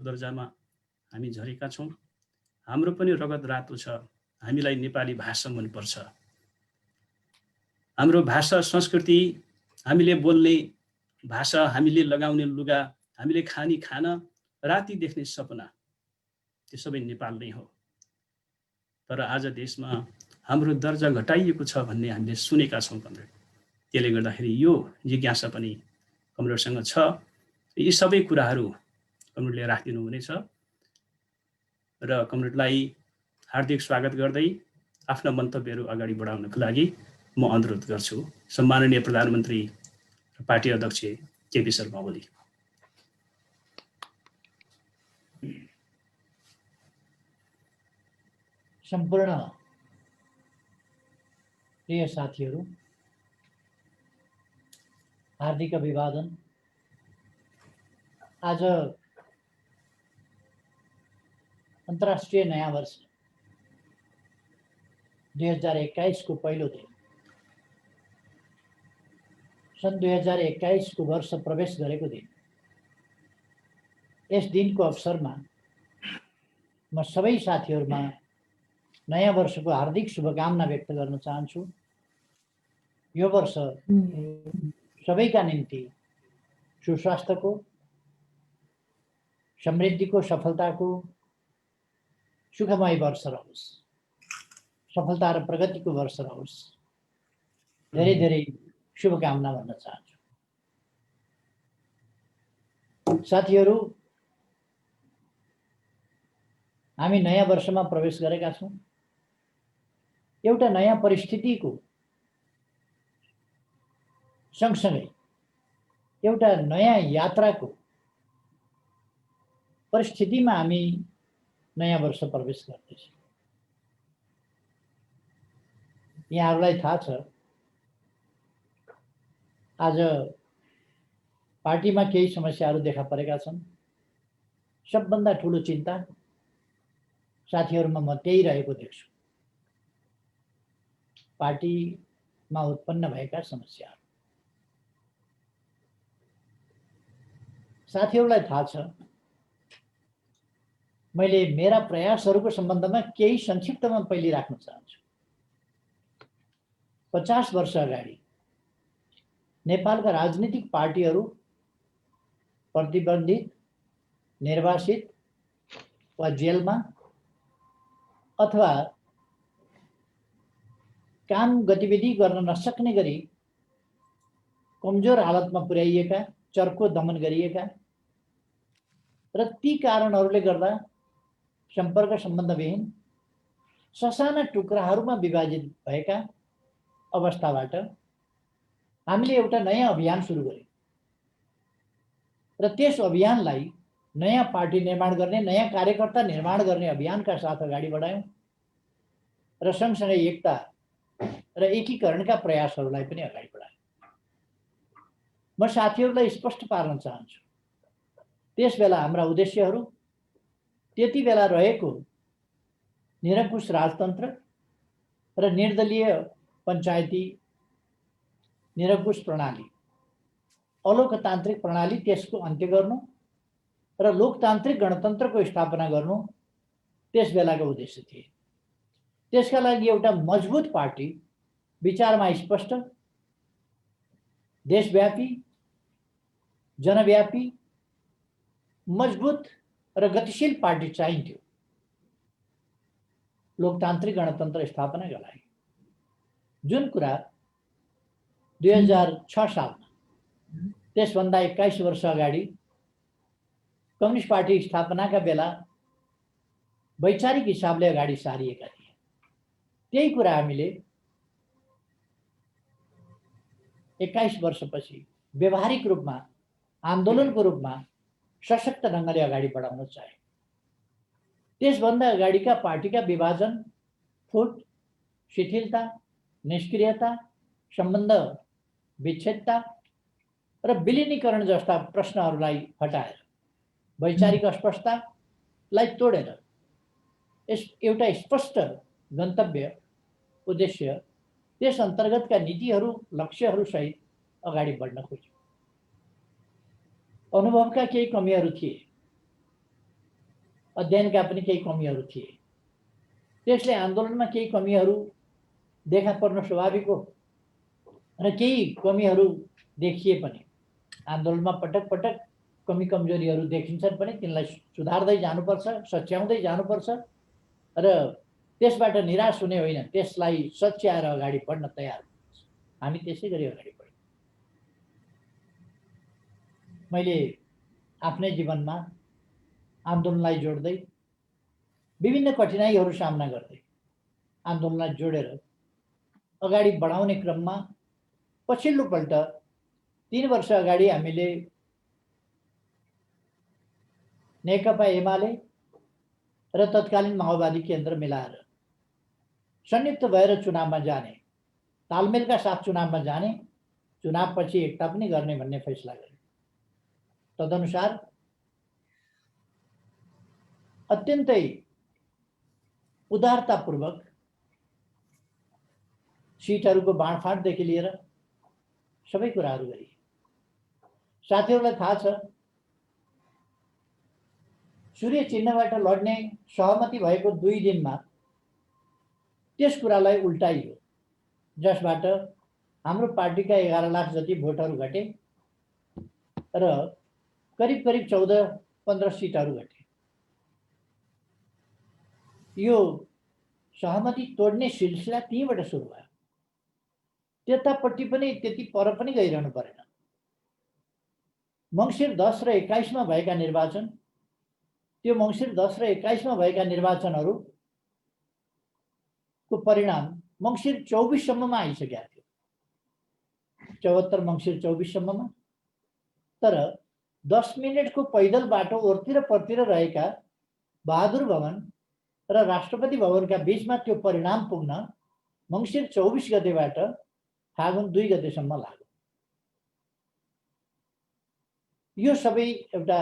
दर्जामा हामी झरेका छौँ। हाम्रो पनि रगत रातो छ। हामीलाई नेपाली भाषा मनपर्छ। हाम्रो भाषा संस्कृति, हामीले बोल्ने भाषा, हामीले लगाउने लुगा, हामीले खाने खाना, राति देख्ने सपना, त्यो सबै नेपाल नै हो। तर आज देशमा हाम्रो दर्जा घटाइएको छ भन्ने हामीले सुनेका छौँ कमरेड। त्यसले गर्दाखेरि यो जिज्ञासा पनि कमरेडसँग छ। यी सबै कुराहरू कमरेडले राखिदिनु हुनेछ र कमरेडलाई हार्दिक स्वागत गर्दै आफ्ना मन्तव्यहरू अगाडि बढाउनको लागि म अनुरोध गर्छु सम्माननीय प्रधानमन्त्री पार्टी अध्यक्ष केपी शर्मा ओली। सम्पूर्ण प्रिय साथीहरू, हार्दिक अभिवादन। आज अन्तर्राष्ट्रिय नयाँ वर्ष 2021 को पहिलो दिन, सन् 2021 को वर्ष प्रवेश गरेको दिन। यस दिनको अवसरमा म सबै साथीहरूमा नयाँ वर्षको हार्दिक शुभकामना व्यक्त गर्न चाहन्छु। यो वर्ष सबैका निम्ति सुस्वास्थ्यको, समृद्धिको, सफलताको, सुखमय वर्ष रहोस्। सफलता र प्रगतिको वर्ष रहोस्। धेरै धेरै शुभकामना भन्न चाहन्छु। साथीहरू, हामी नयाँ वर्षमा प्रवेश गरेका छौँ। एउटा नयाँ परिस्थितिको सँगसँगै एउटा नयाँ यात्राको परिस्थितिमा हामी नयाँ वर्ष प्रवेश गर्दैछौँ। यहाँहरूलाई थाहा छ, आज पार्टीमा केही समस्याहरू देखा परेका छन्। सबभन्दा ठुलो चिन्ता साथीहरूमा म त्यही रहेको देख्छु, पार्टीमा उत्पन्न भएका समस्याहरू। साथीहरूलाई थाहा छ, मैले मेरा प्रयासहरूको सम्बन्धमा केही संक्षिप्तमा पहिले राख्न चाहन्छु। 50 वर्ष अगाडि नेपालका राजनीतिक पार्टीहरू प्रतिबन्धित, निर्वासित वा जेलमा अथवा काम गतिविधि गर्न नसक्ने गरी कमजोर हालतमा पुर्याइएका, चर्को दमन गरिएका र ती कारणहरूले गर्दा सम्पर्क सम्बन्धविहीन ससाना टुक्राहरूमा विभाजित भएका अवस्थाबाट हामीले एउटा नयाँ अभियान सुरु गर्यौं र त्यस अभियानलाई नयाँ पार्टी निर्माण गर्ने, नयाँ कार्यकर्ता निर्माण गर्ने अभियानका साथ अगाडि बढायौं र सँगसँगै एकता र एकीकरणका प्रयासहरूलाई पनि अगाडि बढायौं। म साथीहरूलाई स्पष्ट पार्न चाहन्छु, त्यसबेला हाम्रा उद्देश्यहरू त्यति बेला रहेको निरङ्कुश राजतन्त्र र निर्दलीय पञ्चायती निरङ्कुश प्रणाली, अलोकतान्त्रिक प्रणाली, त्यसको अन्त्य गर्नु र लोकतान्त्रिक गणतन्त्रको स्थापना गर्नु त्यस बेलाको उद्देश्य थिए। त्यसका लागि एउटा मजबुत पार्टी, विचारमा स्पष्ट, देशव्यापी, जनव्यापी, मजबुत र गतिशील पार्टी चाहिन्थ्यो लोकतान्त्रिक गणतन्त्र स्थापनाका लागि। जुन कुरा 2006 सालमा, त्यसभन्दा 21 वर्ष अगाडि कम्युनिस्ट पार्टी स्थापनाका बेला वैचारिक हिसाबले अगाडि सारिएका थिए, त्यही कुरा हामीले 21 वर्षपछि व्यवहारिक रूपमा, आन्दोलनको रूपमा सशक्त ढङ्गले अगाडि बढाउन चाहे। त्यसभन्दा अगाडिका पार्टीका विभाजन, फुट, शिथिलता, निष्क्रियता, सम्बन्ध विच्छेदता र विलिनीकरण जस्ता प्रश्नहरूलाई हटाएर, वैचारिक अस्पष्टतालाई तोडेर एउटा स्पष्ट गन्तव्य, उद्देश्य, त्यस अन्तर्गतका नीतिहरू, लक्ष्यहरू सहित अगाडि बढ्न खोज्यो। अनुभवका केही कमीहरू थिए, अध्ययनका पनि केही कमीहरू थिए। त्यसले आन्दोलनमा केही कमीहरू देखा पर्न स्वाभाविक हो र केही कमीहरू देखिए पनि आन्दोलनमा पटक पटक कमी कमजोरीहरू देखिन्छन् पनि तिनलाई सुधार्दै जानुपर्छ, सच्याउँदै जानुपर्छ र त्यसबाट निराश हुने होइन, त्यसलाई सच्याएर अगाडि बढ्न तयार हुनुपर्छ। हामी त्यसै गरी अगाडि बढ्यौँ। मैले आफ्नै जीवनमा आन्दोलनलाई जोड्दै विभिन्न कठिनाइहरू सामना गर्दै आन्दोलनलाई जोडेर अगाडि बढाउने क्रममा पछिल्लोपल्ट 3 वर्ष अगाडि हामीले नेकपा एमाले र तत्कालीन माओवादी केन्द्र मिलाएर संयुक्त भएर चुनावमा जाने, तालमेलका साथ चुनावमा जाने, चुनावपछि एकता पनि गर्ने भन्ने फैसला गर्यो। तदनुसार अत्यन्तै उदारतापूर्वक सिटहरूको बाँडफाँडदेखि लिएर सबै कुराहरू गरिए। साथीहरूलाई थाहा छ, सूर्य चिन्हबाट लड्ने सहमति भएको 2 दिनमा त्यस कुरालाई उल्टाइयो, जसबाट हाम्रो पार्टीका 11 लाख जति भोटहरू घटे र करिब करिब 14-15 सिटहरू घटे। यो सहमति तोड्ने सिलसिला त्यहीँबाट सुरु भयो। त्यतापट्टि पनि त्यति पर पनि गइरहनु परेन। मङ्सिर 10 र 21 मा भएका निर्वाचन, त्यो मङ्सिर 10 र 21 मा भएका निर्वाचनहरूको परिणाम मङ्सिर 24 सम्ममा आइसकेका थियो। 74 मङ्सिर 24 सम्ममा। तर 10 मिनेटको पैदल बाटो ओरतिर परतिर रहेका बहादुर भवन र राष्ट्रपति भवनका बीचमा त्यो परिणाम पुग्न मङ्सिर 24 गतेबाट फागुन 2 गतेसम्म लाग्यो। यो सबै एउटा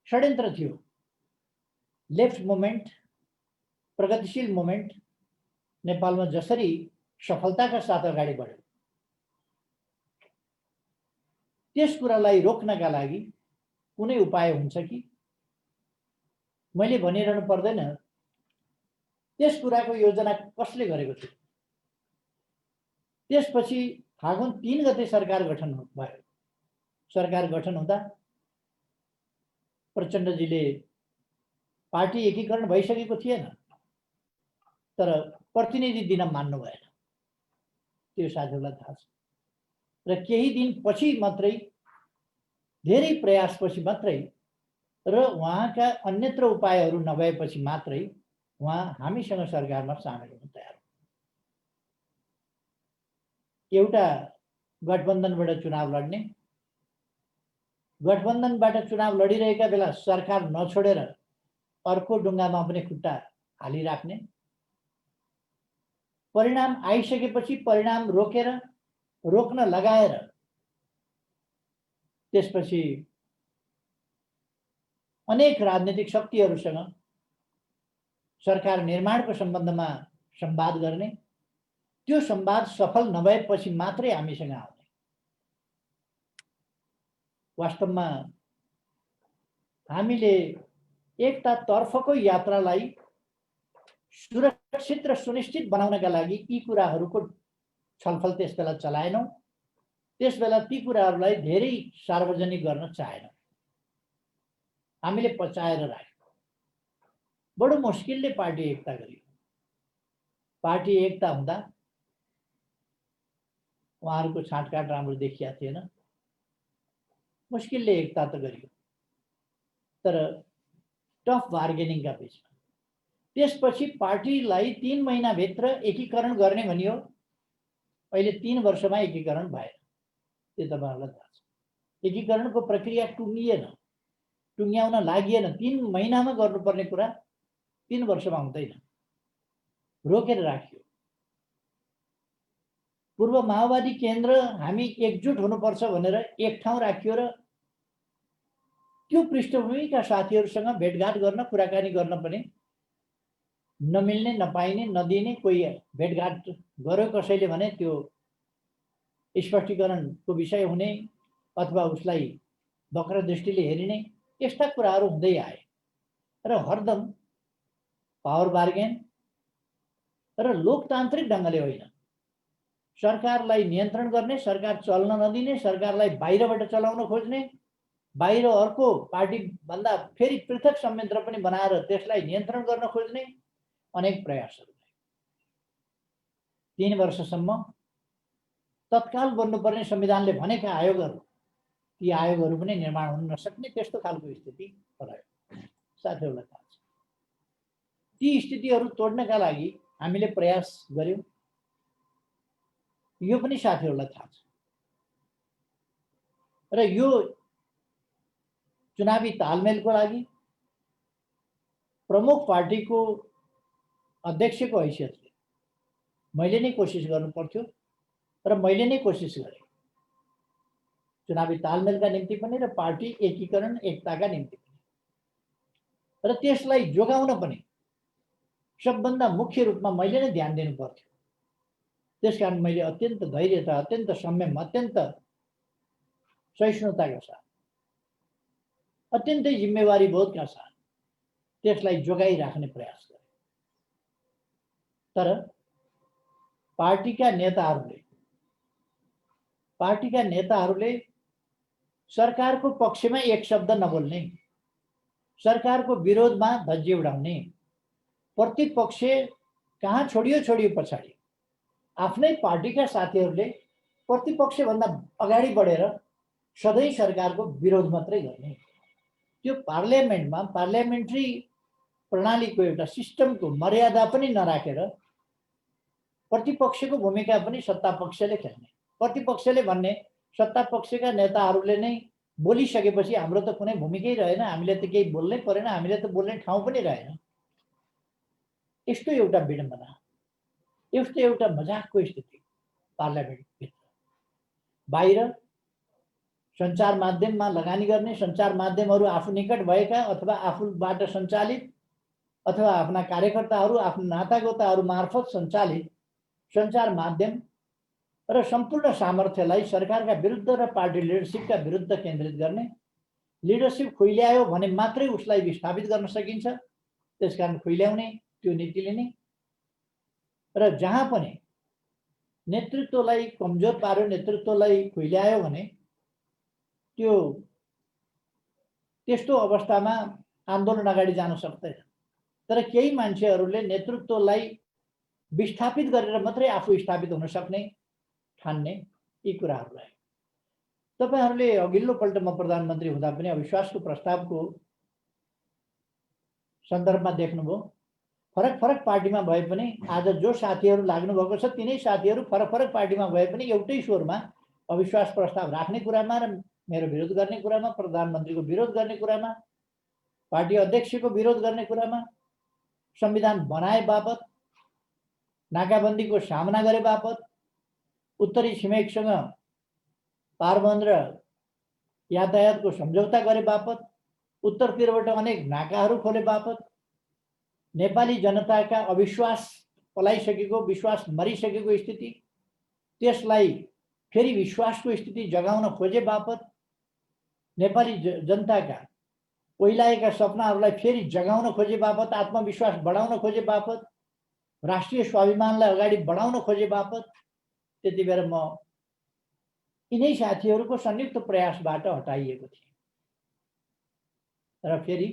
षड्यन्त्र थियो। लेफ्ट मुभमेन्ट, प्रगतिशील मुभमेन्ट नेपालमा जसरी सफलताका साथ अगाडि बढ्यो, त्यस कुरालाई रोक्नका लागि कुनै उपाय हुन्छ कि? मैले भनिरहनु पर्दैन त्यस कुराको योजना कसले गरेको थियो। त्यसपछि फागुन 3 गते सरकार गठन भयो। सरकार गठन हुँदा प्रचण्डजीले पार्टी एकीकरण भइसकेको थिएन, तर प्रतिनिधि दिन मान्नु भएन। त्यो साथीहरूलाई थाहा छ। र केही दिन पछि मात्रै, धेरै प्रयासपछि मात्रै र उहाँका अन्यत्र उपायहरू नभएपछि मात्रै उहाँ हामीसँग सरकारमा सामेल हुन तयार हुन्। एउटा गठबन्धनबाट चुनाव लड्ने, गठबन्धनबाट चुनाव लडिरहेका बेला सरकार नछोडेर अर्को ढुङ्गामा पनि खुट्टा हालिराख्ने, परिणाम आइसकेपछि परिणाम रोक्न लगाएर त्यसपछि अनेक राजनीतिक शक्तिहरूसँग सरकार निर्माणको सम्बन्धमा संवाद गर्ने, त्यो संवाद सफल नभएपछि मात्रै हामीसँग आउने। वास्तवमा हामीले एकतातर्फको यात्रालाई सुरक्षित र सुनिश्चित बनाउनका लागि यी कुराहरूको छलफल त्यसबेला चलाएनौँ। त्यसबेला ती कुराहरूलाई धेरै सार्वजनिक गर्न चाहेनौँ। हामीले पचाएर राख्यौँ। बडो मुस्किलले पार्टी एकता गरियो। पार्टी एकता हुँदा उहाँहरूको छाँटकाट राम्रो देखिया थिएन। मुस्किलले एकता त गरियो, तर टफ बार्गेनिङका बिचमा। त्यसपछि पार्टीलाई 3 महिनाभित्र एकीकरण गर्ने भनियो। अहिले 3 वर्षमा एकीकरण भएन। त्यो तपाईँहरूलाई थाहा छ। एकीकरणको प्रक्रिया टुङ्ग्याउन लागिएन। 3 महिनामा गर्नुपर्ने कुरा 3 वर्षमा हुँदैन, रोकेर राखियो। पूर्व माओवादी केन्द्र हामी एकजुट हुनुपर्छ भनेर एक ठाउँ राखियो र त्यो पृष्ठभूमिका साथीहरूसँग भेटघाट गर्न, कुराकानी गर्न पनि नमिल्ने, नपाइने, नदिने। कोही भेटघाट गर्यो कसैले भने त्यो स्पष्टीकरणको विषय हुने अथवा उसलाई वक्र दृष्टिले हेरिने, यस्ता कुराहरू हुँदै आए। र हरदम पावर बार्गेन र लोकतान्त्रिक ढङ्गले होइन, सरकारलाई नियन्त्रण गर्ने, सरकार चल्न नदिने, सरकारलाई बाहिरबाट चलाउन खोज्ने, बाहिर अर्को पार्टी भन्दा फेरि पृथक संयन्त्र पनि बनाएर त्यसलाई नियन्त्रण गर्न खोज्ने अनेक प्रयासहरू 3 वर्षसम्म तत्काल बन्नुपर्ने संविधानले भनेका आयोगहरू, ती आयोगहरू पनि निर्माण हुन नसक्ने त्यस्तो खालको स्थिति रह्यो। साथीहरूलाई थाहा छ, ती स्थितिहरू तोड्नका लागि हामीले प्रयास गर्यौं, यो पनि साथीहरूलाई थाहा छ। र यो चुनावी तालमेलको लागि प्रमुख पार्टीको अध्यक्षको हैसियतले मैले नै कोसिस गर्नु पर्थ्यो र मैले नै कोसिस गरेँ, चुनावी तालमेलका निम्ति पनि र पार्टी एकीकरण एकताका निम्ति पनि, र त्यसलाई जोगाउन पनि सबभन्दा मुख्य रूपमा मैले नै ध्यान दिनु पर्थ्यो। त्यसकारण मैले अत्यन्त धैर्यता, अत्यन्त संयम, अत्यन्त सहिष्णुताका साथ, अत्यन्तै जिम्मेवारी बोधका साथ त्यसलाई जोगाइराख्ने प्रयास गरेँ। तर पार्टीका नेताहरूले सरकारको पक्षमा एक शब्द नबोल्ने, सरकारको विरोधमा धज्जी उडाउने, प्रतिपक्ष कहाँ छोडियो पछाडि आफ्नै पार्टीका साथीहरूले प्रतिपक्षभन्दा अगाडि बढेर सधैँ सरकारको विरोध मात्रै गर्ने, त्यो पार्लियामेन्टमा पार्लियामेन्ट्री प्रणालीको एउटा सिस्टमको मर्यादा पनि नराखेर प्रतिपक्षको भूमिका पनि सत्तापक्षले खेल्ने, प्रतिपक्षले भन्ने सत्तापक्षका नेताहरूले नै बोलिसकेपछि हाम्रो त कुनै भूमिकै रहेन, हामीले त केही बोल्नै परेन, हामीले त बोल्ने ठाउँ पनि रहेन। यस्तो एउटा विडम्बना, यस्तो एउटा मजाकको स्थिति पार्लियामेन्टभित्र। बाहिर सञ्चार माध्यममा लगानी गर्ने, सञ्चार माध्यमहरू आफू निकट भएका अथवा आफूबाट सञ्चालित अथवा आफ्ना कार्यकर्ताहरू, आफ्नो नातागोताहरू मार्फत सञ्चालित सञ्चार माध्यम र सम्पूर्ण सामर्थ्यलाई सरकारका विरुद्ध र पार्टी लिडरसिपका विरुद्ध केन्द्रित गर्ने, लिडरसिप खुइल्यायो भने मात्रै उसलाई विस्थापित गर्न सकिन्छ, त्यसकारण खुइल्याउने त्यो नीति लिने, र जहाँ पनि नेतृत्वलाई कमजोर पार्यो, नेतृत्वलाई खुइल्यायो भने त्यस्तो अवस्थामा आन्दोलन अगाडि जान सक्दैन। तर केही मान्छेहरूले नेतृत्वलाई विस्थापित गरेर मात्रै आफू स्थापित हुन सक्ने ठान्ने यी कुराहरूलाई तपाईहरूले अघिल्लो पल्ट म प्रधानमन्त्री हुँदा पनि अविश्वासको प्रस्तावको सन्दर्भमा देख्नुभयो। फरक फरक पार्टीमा भए पनि आज जो साथीहरू लाग्नु भएको छ तिनै साथीहरू फरक फरक पार्टीमा भए पनि एउटै स्वरमा अविश्वास प्रस्ताव राख्ने कुरामा र मेरो विरोध गर्ने कुरामा, प्रधानमन्त्रीको विरोध गर्ने कुरामा, पार्टी अध्यक्षको विरोध गर्ने कुरामा, संविधान बनाए बापत, नाकाबन्दीको सामना गरे बापत, उत्तरी छिमेकसँग पारबन्द र यातायातको सम्झौता गरे बापत, उत्तरतिरबाट अनेक नाकाहरू खोले बापत, नेपाली जनताका अविश्वास पलाइसकेको, विश्वास मरिसकेको स्थिति, त्यसलाई फेरि विश्वासको स्थिति जगाउन खोजे बापत, नेपाली जनताका ओइलाएका सपनाहरूलाई फेरि जगाउन खोजे बापत, आत्मविश्वास बढाउन खोजे बापत, राष्ट्रिय स्वाभिमानलाई अगाडि बढाउन खोजे बापत, त्यति बेर म यिनै साथीहरूको संयुक्त प्रयासबाट हटाइएको थिएँ। र फेरि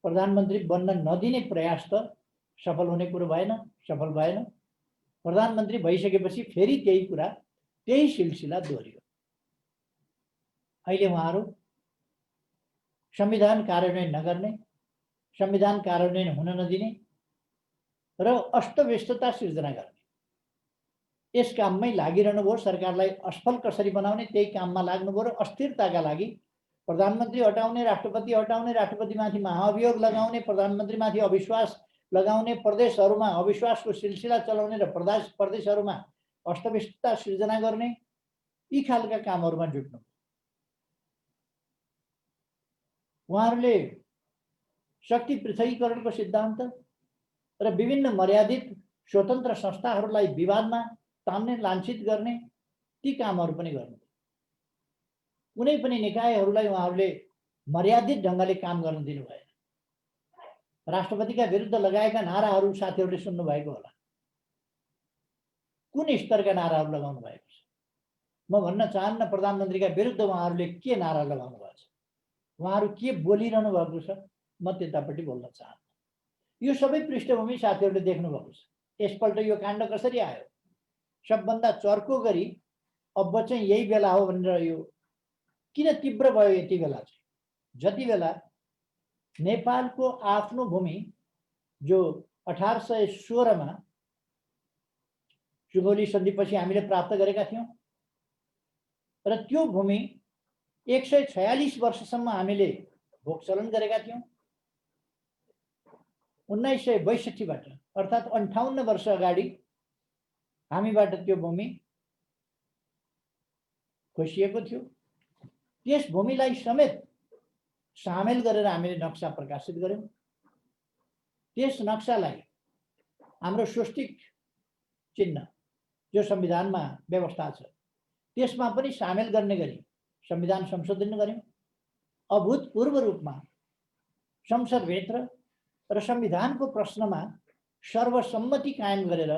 प्रधानमन्त्री बन्न नदिने प्रयास त सफल हुने कुरो भएन, सफल भएन। प्रधानमन्त्री भइसकेपछि फेरि त्यही कुरा, त्यही सिलसिला दोहोरियो। अहिले उहाँहरू संविधान कार्यान्वयन नगर्ने, संविधान कार्यान्वयन हुन नदिने र अस्तव्यस्तता सिर्जना गर्ने यस काममै लागिरहनु भयो। सरकारलाई असफल कसरी बनाउने त्यही काममा लाग्नुभयो र अस्थिरताका लागि प्रधानमन्त्री हटाउने, राष्ट्रपति हटाउने, राष्ट्रपतिमाथि महाअभियोग लगाउने, प्रधानमन्त्रीमाथि अविश्वास लगाउने, प्रदेशहरूमा अविश्वासको सिलसिला चलाउने र प्रदेशहरूमा अस्तव्यस्तता सिर्जना गर्ने, यी खालका कामहरूमा जुट्नु। उहाँहरूले शक्ति पृथकीकरणको सिद्धान्त र विभिन्न मर्यादित स्वतन्त्र संस्थाहरूलाई विवादमा तान्ने, लाञ्छित गर्ने ती कामहरू पनि गर्नु। कुनै पनि निकायहरूलाई उहाँहरूले मर्यादित ढङ्गले काम गर्न दिनु भएन। राष्ट्रपतिका विरुद्ध लगाएका नाराहरू साथीहरूले सुन्नु भएको होला। कुन स्तरका नाराहरू लगाउनु भएको छ? म भन्न चाहन्न प्रधानमन्त्रीका विरुद्ध उहाँहरूले के नारा लगाउनु भएको छ, उहाँहरू के बोलिरहनु भएको छ, म त्यतापट्टि बोल्न चाहन्न। यो सबै पृष्ठभूमि साथीहरूले देख्नुभएको छ। यसपल्ट यो काण्ड कसरी आयो? सबभन्दा चर्को गरी अब चाहिँ यही बेला हो भनेर यो किन तीव्र भयो? यति बेला चाहिँ जति बेला नेपालको आफ्नो भूमि जो 1816 मा सुगौली सन्धिपछि हामीले प्राप्त गरेका थियौं र त्यो भूमि 146 वर्षसम्म हामीले भोगचलन गरेका थियौं। 1962 बाट अर्थात् 58 वर्ष अगाडि हामीबाट त्यो भूमि खोसिएको थियो। त्यस भूमिलाई समेत सामेल गरेर हामीले नक्सा प्रकाशित गर्यौं। त्यस नक्सालाई हाम्रो स्वस्तिक चिन्ह जो संविधानमा व्यवस्था छ त्यसमा पनि सामेल गर्ने गरी संविधान संशोधन गर्यौं। अभूतपूर्व रूपमा संसदभित्र र संविधानको प्रश्नमा सर्वसम्मति कायम गरेर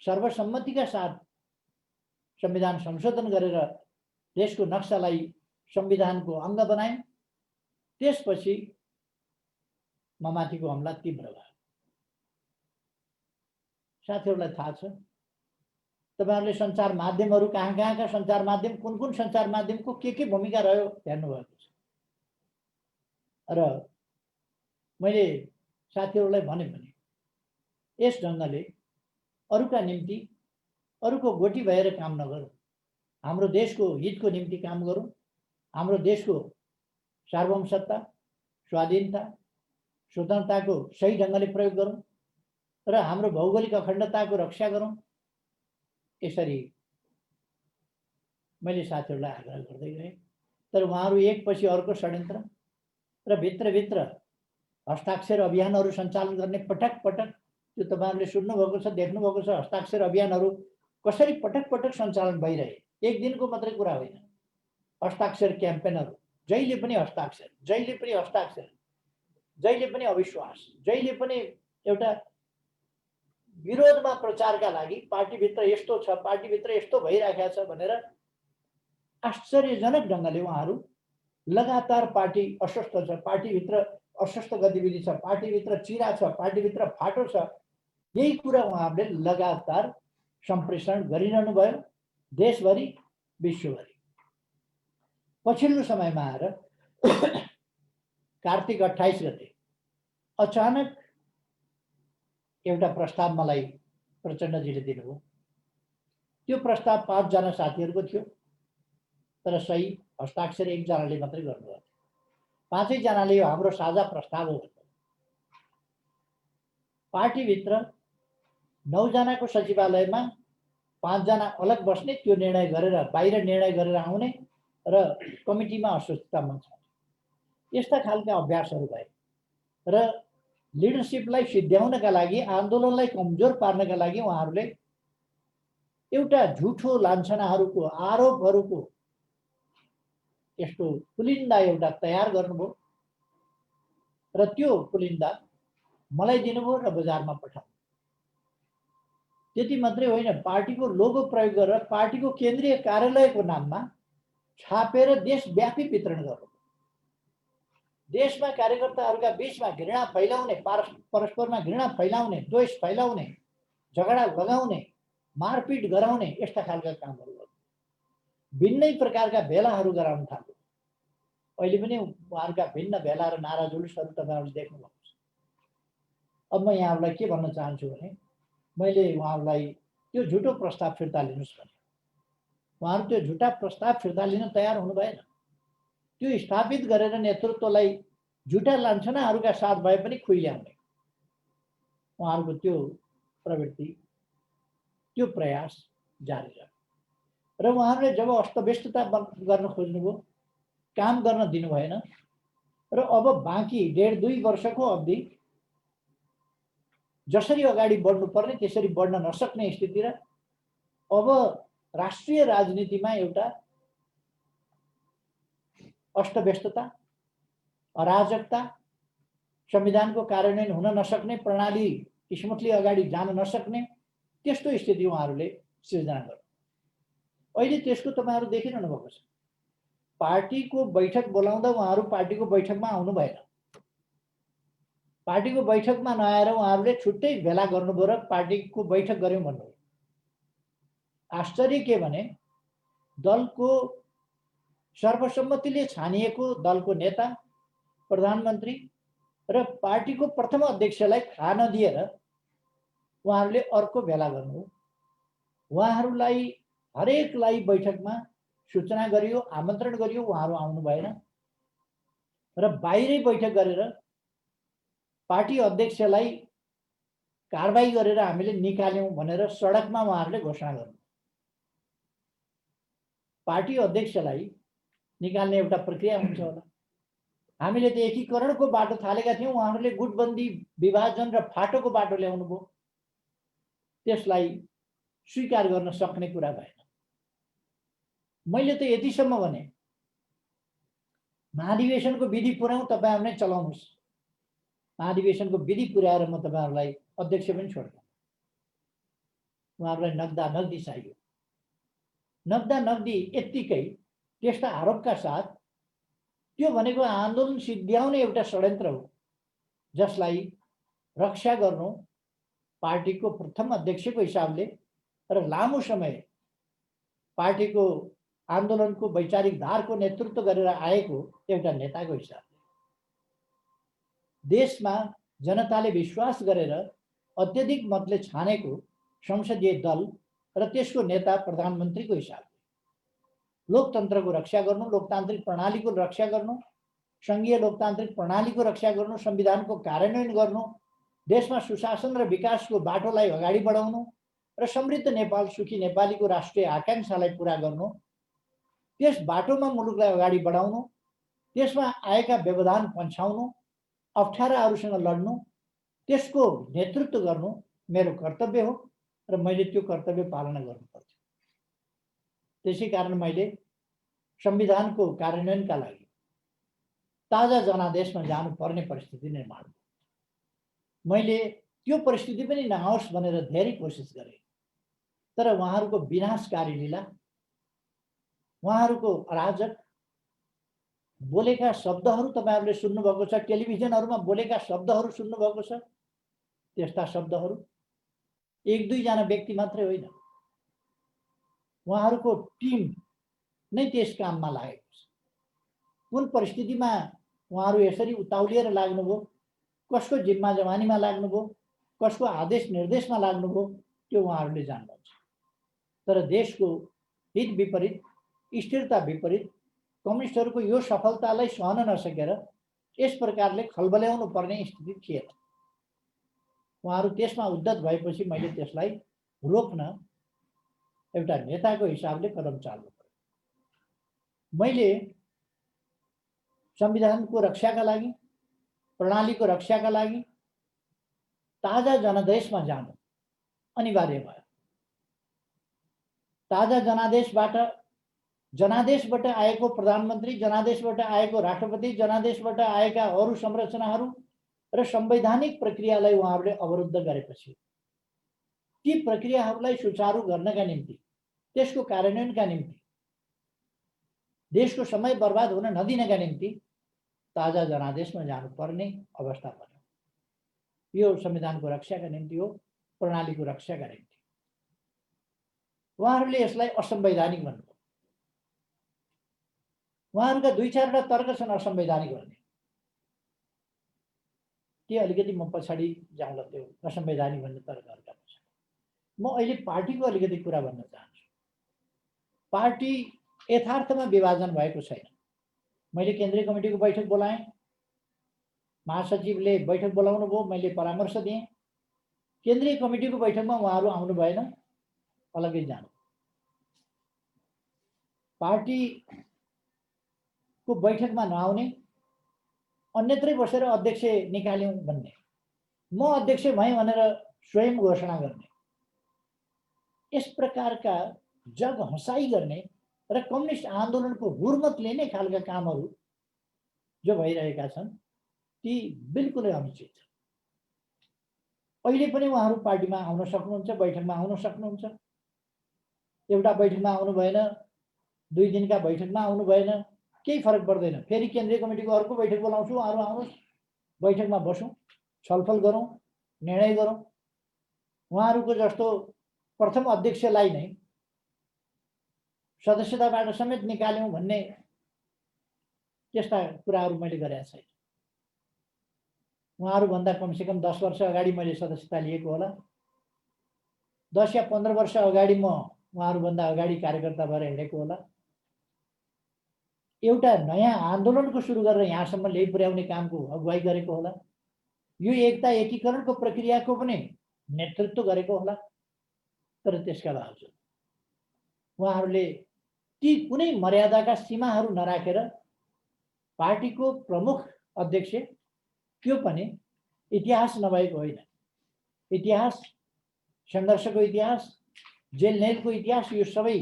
सर्वसम्मतिका साथ संविधान संशोधन गरेर देशको नक्सालाई संविधानको अङ्ग बनायौं। त्यसपछि ममाथिको हमला तीव्र भयो। साथीहरूलाई थाहा छ, तपाईहरुले सञ्चार माध्यमहरू कहाँ-कहाँका सञ्चार माध्यम, कुन-कुन सञ्चार माध्यमको के भूमिका रह्यो हेर्नु भएको छ। र मैले साथीहरूलाई भने यस ढङ्गले अरूका निम्ति अरूको गोटी भएर काम नगरौँ, हाम्रो देशको हितको निम्ति काम गरौँ, हाम्रो देशको सार्वभौमसत्ता, स्वाधीनता, स्वतन्त्रताको सही ढङ्गले प्रयोग गरौँ र हाम्रो भौगोलिक अखण्डताको रक्षा गरौँ। यसरी मैले साथीहरूलाई आग्रह गर्दै गएँ। तर उहाँहरू एकपछि अर्को षड्यन्त्र र भित्रभित्र हस्ताक्षर अभियानहरू सञ्चालन गर्ने पटक पटक त्यो तपाईहरुले सुन्नुभएको छ, देख्नुभएको छ। हस्ताक्षर अभियानहरू कसरी पटक पटक सञ्चालन भइरहे, एक दिनको मात्रै कुरा होइन। हस्ताक्षर क्याम्पेनहरू, जहिले पनि हस्ताक्षर, जहिले पनि हस्ताक्षर, जहिले पनि अविश्वास, जहिले पनि एउटा विरोधमा प्रचारका लागि पार्टीभित्र यस्तो छ, पार्टीभित्र यस्तो भइराखेको छ भनेर आश्चर्यजनक ढङ्गले उहाँहरू लगातार पार्टी अस्वस्थ छ, पार्टीभित्र अस्वस्थ गतिविधि छ, पार्टीभित्र चिरा छ, पार्टीभित्र फाटो छ, यही कुरा उहाँहरूले लगातार सम्प्रेषण गरिरहनु भयो देशभरि विश्वभरि। पछिल्लो समयमा आएर कार्तिक 28 गते अचानक एउटा प्रस्ताव मलाई प्रचण्डजीले दिनुभयो। त्यो प्रस्ताव 5 जना साथीहरूको थियो, तर सही हस्ताक्षर 1 जनाले मात्रै गर्नुभयो। 5 जनाले यो हाम्रो साझा प्रस्ताव हो। पार्टीभित्र 9 जनाको सचिवालयमा 5 जना अलग बस्ने, त्यो निर्णय गरेर बाहिर निर्णय गरेर आउने र कमिटीमा अस्वस्थता मचाउने, यस्ता खालका अभ्यासहरू भए र लिडरशिपलाई सिद्ध्याउनका लागि, आन्दोलनलाई कमजोर पार्नका लागि उहाँहरूले एउटा झुठो लान्छनाहरूको, आरोपहरूको यस्तो पुलिन्दा एउटा तयार गर्नुभयो र त्यो पुलिन्दा मलाई दिनुभयो र बजारमा पठाउनु। त्यति मात्रै होइन, पार्टीको लोगो प्रयोग गरेर पार्टीको केन्द्रीय कार्यालयको नाममा छापेर देशव्यापी वितरण गर्नु। देशमा कार्यकर्ताहरूका बीचमा घृणा फैलाउने, परस्परमा घृणा फैलाउने, द्वेष फैलाउने, झगडा लगाउने, मारपिट गराउने, यस्ता खालका कामहरू गर्नु। भिन्नै प्रकारका भेलाहरू गराउन थाल्यो। अहिले पनि उहाँहरूका भिन्न भेला र नारा जुलुसहरू तपाईहरुले देख्नुभएको छ। अब म यहाँहरूलाई के भन्न चाहन्छु भने, मैले उहाँहरूलाई त्यो झुटो प्रस्ताव फिर्ता लिनुहोस् भने उहाँहरू त्यो झुटा प्रस्ताव फिर्ता लिन तयार हुनु भएन। त्यो स्थापित गरेर नेतृत्वलाई झुटा लान्छनाहरूका साथ भए पनि खुइल्याउने उहाँहरूको त्यो प्रवृत्ति, त्यो प्रयास जारी रह्यो। र उहाँहरूले जब अस्तव्यस्तता गर्न खोज्नुभयो, काम गर्न दिनु भएन र अब बाँकी 1.5-2 वर्षको अवधि जसरी अगाडि बढ्नु पर्ने त्यसरी बढ्न नसक्ने स्थिति र अब राष्ट्रिय राजनीतिमा एउटा अस्तव्यस्तता अराजकता, संविधानको कार्यान्वयन हुन नसक्ने, प्रणाली स्मुथली अगाडि जान नसक्ने त्यस्तो स्थिति उहाँहरूले सिर्जना गर्नु। अहिले त्यसको तपाईँहरू देखिरहनु भएको छ। पार्टीको बैठक बोलाउँदा उहाँहरू पार्टीको बैठकमा आउनु भएन। पार्टीको बैठकमा नआएर उहाँहरूले छुट्टै भेला गर्नुभयो र पार्टीको बैठक गर्यौँ भन्नुभयो। आश्चर्य के भने दलको सर्वसम्मतिले छानिएको दलको नेता, प्रधानमन्त्री र पार्टीको प्रथम अध्यक्षलाई थाहा नदिएर उहाँहरूले अर्को भेला गर्नुभयो। उहाँहरूलाई हरेकलाई बैठकमा सूचना गरियो, आमन्त्रण गरियो, उहाँहरू आउनु भएन र बाहिरै बैठक गरेर पार्टी अध्यक्षलाई कारबाही गरेर हामीले निकाल्यौँ भनेर सडकमा उहाँहरूले घोषणा गर्नु। पार्टी अध्यक्षलाई निकाल्ने एउटा प्रक्रिया हुन्छ होला। हामीले त एकीकरणको बाटो थालेका थियौँ, उहाँहरूले गुटबन्दी, विभाजन र फाटोको बाटो ल्याउनु भयो। त्यसलाई स्वीकार गर्न सक्ने कुरा भएन। मैले त यतिसम्म भने महाधिवेशनको विधि पुर्याउँ, तपाईँहरू नै चलाउनुहोस्। महाधिवेशनको विधि पुर्याएर म तपाईँहरूलाई अध्यक्ष पनि छोड्छु। उहाँहरूलाई नग्दा नग्दी चाहियो। नग्दा नग्दी यत्तिकै त्यस्ता आरोपका साथ त्यो भनेको आन्दोलन सिद्ध्याउने एउटा षड्यन्त्र हो, जसलाई रक्षा गर्नु पार्टीको प्रथम अध्यक्षको हिसाबले र लामो समय पार्टीको आन्दोलनको वैचारिक धारको नेतृत्व गरेर आएको एउटा नेताको हिसाबले देशमा जनताले विश्वास गरेर अत्यधिक मतले छानेको संसदीय दल र त्यसको नेता प्रधानमन्त्रीको हिसाबले लोकतन्त्रको रक्षा गर्नु, लोकतान्त्रिक प्रणालीको रक्षा गर्नु, सङ्घीय लोकतान्त्रिक प्रणालीको रक्षा गर्नु, संविधानको कार्यान्वयन गर्नु, देशमा सुशासन र विकासको बाटोलाई अगाडि बढाउनु र समृद्ध नेपाल, सुखी नेपालीको राष्ट्रिय आकांक्षालाई पुरा गर्नु, त्यस बाटोमा मुलुकलाई अगाडि बढाउनु, त्यसमा आएका व्यवधान पन्छाउनु, अप्ठ्याराहरूसँग लड्नु, त्यसको नेतृत्व गर्नु मेरो कर्तव्य हो र मैले त्यो कर्तव्य पालना गर्नुपर्छ। त्यसै कारण मैले संविधानको कार्यान्वयनका लागि ताजा जनादेशमा जानुपर्ने परिस्थिति निर्माण भयो। मैले त्यो परिस्थिति पनि नआओस् भनेर धेरै कोसिस गरेँ, तर उहाँहरूको विनाशकारी लीला, उहाँहरूको अराजक बोलेका शब्दहरू तपाईँहरूले सुन्नुभएको छ, टेलिभिजनहरूमा बोलेका शब्दहरू सुन्नुभएको छ। त्यस्ता शब्दहरू एक दुईजना व्यक्ति मात्रै होइन, उहाँहरूको टिम नै त्यस काममा लागेको छ। कुन परिस्थितिमा उहाँहरू यसरी उताउलिएर लाग्नुभयो, कसको जिम्मा जमानीमा लाग्नुभयो, कसको आदेश निर्देशमा लाग्नुभयो, त्यो उहाँहरूले जान्नुहुन्छ। तर देशको हित विपरीत, स्थिरता विपरीत कम्युनिस्टहरूको यो सफलतालाई सहन नसकेर यस प्रकारले खलबल्याउनु पर्ने स्थिति थिएन। उहाँहरू त्यसमा उद्धत भएपछि मैले त्यसलाई रोक्न एउटा नेताको हिसाबले कदम चाल्नु पर्यो। मैले संविधानको रक्षाका लागि, प्रणालीको रक्षाका लागि ताजा जनादेशमा जानु अनिवार्य भयो। ताजा जनादेशबाट आएको प्रधानमन्त्री, जनादेशबाट आएको राष्ट्रपति, जनादेशबाट आएका अरू संरचनाहरू र संवैधानिक प्रक्रियालाई उहाँहरूले अवरुद्ध गरेपछि ती प्रक्रियाहरूलाई सुचारू गर्नका निम्ति, त्यसको कार्यान्वयनका निम्ति, देशको समय बर्बाद हुन नदिनका निम्ति ताजा जनादेशमा जानुपर्ने अवस्था पर्यो। यो संविधानको रक्षाका निम्ति हो, प्रणालीको रक्षाका निम्ति। उहाँहरूले यसलाई असंवैधानिक भन्नुभयो। उहाँहरूका दुई चारवटा तर्क छन् असंवैधानिक भन्ने। त्यो अलिकति म पछाडि जाउँला त्यो असंवैधानिक भन्ने तर्कहरूका पछाडि। म अहिले पार्टीको अलिकति कुरा भन्न चाहन्छु। पार्टी यथार्थमा विभाजन भएको छैन। मैले केन्द्रीय कमिटीको बैठक बोलाएँ, महासचिवले बैठक बोलाउनु भयो, मैले परामर्श दिएँ। केन्द्रीय कमिटीको बैठकमा उहाँहरू आउनु भएन, अलग्गै जानु। पार्टीको बैठकमा नआउने, अन्यत्रै बसेर अध्यक्ष निकाल्यौँ भन्ने, म अध्यक्ष भएँ भनेर स्वयं घोषणा गर्ने, यस प्रकारका जग हँसाई गर्ने र कम्युनिस्ट आन्दोलनको हुर्मत लिने खालका कामहरू जो भइरहेका छन् ती बिल्कुलै अनुचित छन्। अहिले पनि उहाँहरू पार्टीमा आउन सक्नुहुन्छ, बैठकमा आउन सक्नुहुन्छ। एउटा बैठकमा आउनु भएन, 2 दिनका बैठकमा आउनु भएन, केही फरक पर्दैन। फेरि केन्द्रीय कमिटीको अर्को बैठक बोलाउँछु, उहाँहरू आउनुहोस्, बैठकमा बसौँ, छलफल गरौँ, निर्णय गरौँ। उहाँहरूको जस्तो प्रथम अध्यक्षलाई नै सदस्यताबाट समेत निकाल्यौँ भन्ने त्यस्ता कुराहरू मैले गरेका छैन। उहाँहरूभन्दा कमसेकम 10 वर्ष अगाडि मैले सदस्यता लिएको होला। 10 या 15 वर्ष अगाडि म उहाँहरूभन्दा अगाडि कार्यकर्ता भएर हिँडेको होला। एउटा नयाँ आन्दोलनको सुरु गरेर यहाँसम्म ल्याइ पुर्याउने कामको अगुवाई गरेको होला। यो एकता एकीकरणको प्रक्रियाको पनि नेतृत्व गरेको होला। तर त्यसका बावजुद उहाँहरूले ती कुनै मर्यादाका सीमाहरू नराखेर पार्टीको प्रमुख अध्यक्ष, त्यो पनि इतिहास नभएको होइन, इतिहास, सङ्घर्षको इतिहास, जेलनेलको इतिहास, यो सबै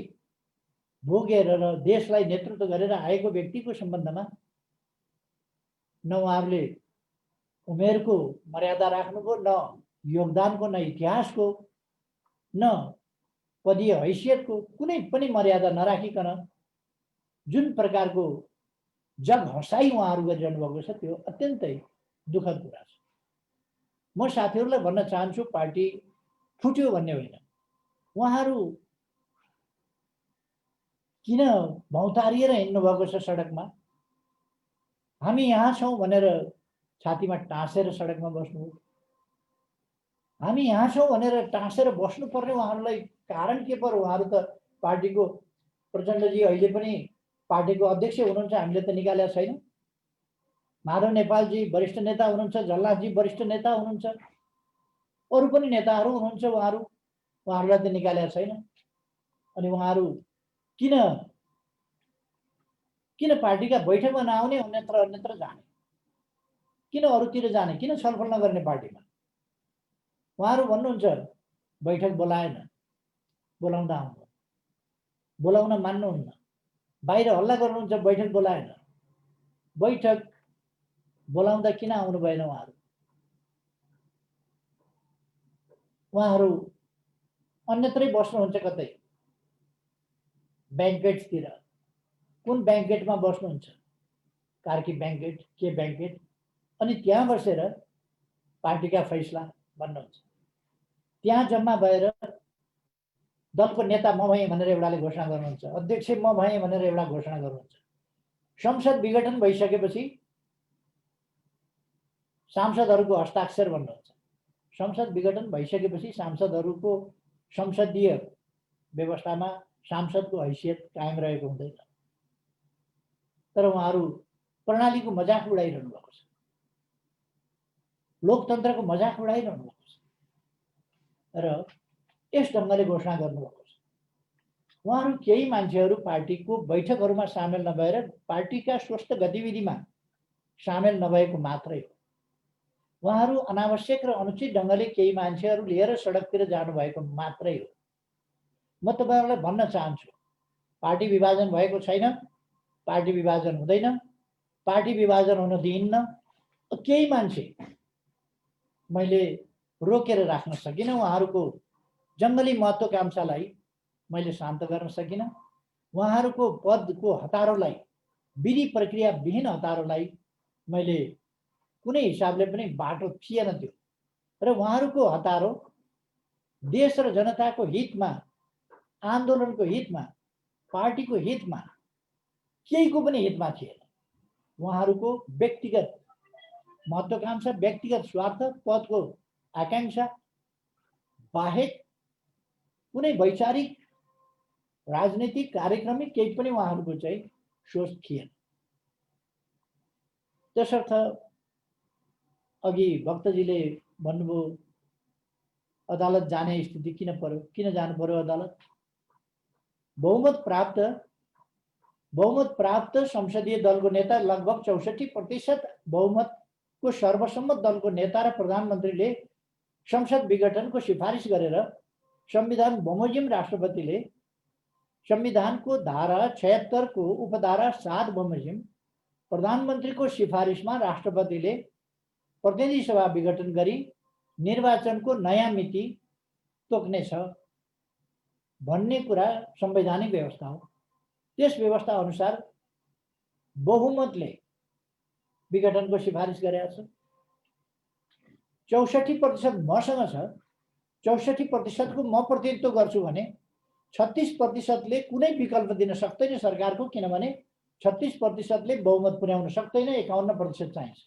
भोगेर र देशलाई नेतृत्व गरेर आएको व्यक्तिको सम्बन्धमा न उहाँहरूले उमेरको मर्यादा राख्नुभयो, न योगदानको, न इतिहासको, न पदीय हैसियतको कुनै पनि मर्यादा नराखिकन जुन प्रकारको जग हँसाइ उहाँहरू गरिरहनु भएको छ, त्यो अत्यन्तै दुःखद कुरा छ। म साथीहरूलाई भन्न चाहन्छु, पार्टी फुट्यो भन्ने होइन, उहाँहरू किन भौतारिएर हिँड्नु भएको छ सडकमा? हामी यहाँ छौँ भनेर छातीमा टाँसेर सडकमा बस्नु, हामी यहाँ छौँ भनेर टाँसेर बस्नुपर्ने उहाँहरूलाई कारण के पर्यो? उहाँहरू त पार्टीको, प्रचण्डजी अहिले पनि पार्टीको अध्यक्ष हुनुहुन्छ, हामीले त निकालेका छैनौँ। माधव नेपालजी वरिष्ठ नेता हुनुहुन्छ, झलनाथजी वरिष्ठ नेता हुनुहुन्छ, अरू पनि नेताहरू हुनुहुन्छ, उहाँहरूलाई त निकालेका छैन। अनि उहाँहरू किन पार्टीका बैठकमा नआउने, अन्यत्र जाने, किन अरूतिर जाने, किन छलफल नगर्ने पार्टीमा? उहाँहरू भन्नुहुन्छ बैठक बोलाएन, बोलाउँदा आउनु, बोलाउन मान्नुहुन्न, बाहिर हल्ला गर्नुहुन्छ बैठक बोलाएन। बैठक बोलाउँदा किन आउनु भएन? उहाँहरू अन्यत्रै बस्नुहुन्छ, कतै ब्याङ्केटतिर। कुन ब्याङ्केटमा बस्नुहुन्छ? कार्की ब्याङ्केट, के ब्याङ्केट, अनि त्यहाँ बसेर पार्टीका फैसला भन्नुहुन्छ। त्यहाँ जम्मा भएर दलको नेता म भएँ भनेर एउटाले घोषणा गर्नुहुन्छ, अध्यक्ष म भएँ भनेर एउटा घोषणा गर्नुहुन्छ। संसद विघटन भइसकेपछि सांसदहरूको हस्ताक्षर भन्नुहुन्छ। संसद विघटन भइसकेपछि सांसदहरूको संसदीय व्यवस्थामा सांसदको हैसियत कायम रहेको हुँदैन। तर उहाँहरू प्रणालीको मजाक उडाइरहनु भएको छ, लोकतन्त्रको मजाक उडाइरहनु भएको छ र यस ढङ्गले घोषणा गर्नुभएको छ। उहाँहरू केही मान्छेहरू पार्टीको बैठकहरूमा सामेल नभएर पार्टीका स्वस्थ गतिविधिमा सामेल नभएको मात्रै हो। उहाँहरू अनावश्यक र अनुचित ढङ्गले केही मान्छेहरू लिएर सडकतिर जानुभएको मात्रै हो। म तपाईँहरूलाई भन्न चाहन्छु, पार्टी विभाजन भएको छैन, पार्टी विभाजन हुँदैन, पार्टी विभाजन हुन दिइन्न। केही मान्छे मैले रोकेर राख्न सकिनँ, उहाँहरूको जङ्गली महत्त्वाकांक्षालाई मैले शान्त गर्न सकिनँ, उहाँहरूको पदको हतारोलाई, विधि प्रक्रिया विहीन हतारोलाई मैले कुनै हिसाबले पनि बाटो थिएन त्यो। र उहाँहरूको हतारो देश र जनताको हितमा, आन्दोलनको हितमा, पार्टीको हितमा, केहीको पनि हितमा थिएन। उहाँहरूको व्यक्तिगत महत्त्वाकांक्षा, व्यक्तिगत स्वार्थ, पदको आकांक्षा बाहेक कुनै वैचारिक, राजनीतिक, कार्यक्रमिक केही पनि उहाँहरूको चाहिँ सोच थिएन। त्यसर्थ अघि भक्तजीले भन्नुभयो अदालत जाने स्थिति किन पर्यो, किन जानु पर्यो अदालत? बहुमत प्राप्त संसदीय दलको नेता, लगभग 64% बहुमतको सर्वसम्मत दलको नेता र प्रधानमन्त्रीले संसद विघटनको सिफारिस गरेर संविधान बमोजिम राष्ट्रपतिले संविधानको धारा 76 को उपधारा 7 बमोजिम प्रधानमन्त्रीको सिफारिसमा राष्ट्रपतिले प्रतिनिधि सभा विघटन गरी निर्वाचनको नयाँ मिति तोक्नेछ भन्ने कुरा संवैधानिक व्यवस्था हो। त्यस व्यवस्था अनुसार बहुमतले विघटनको सिफारिस गरेको छ। 64% मसँग छ, 64%को म प्रतिनिधित्व गर्छु भने 36%ले कुनै विकल्प दिन सक्दैन सरकारको, किनभने 36%ले बहुमत पुर्याउन सक्दैन। 51% चाहिन्छ।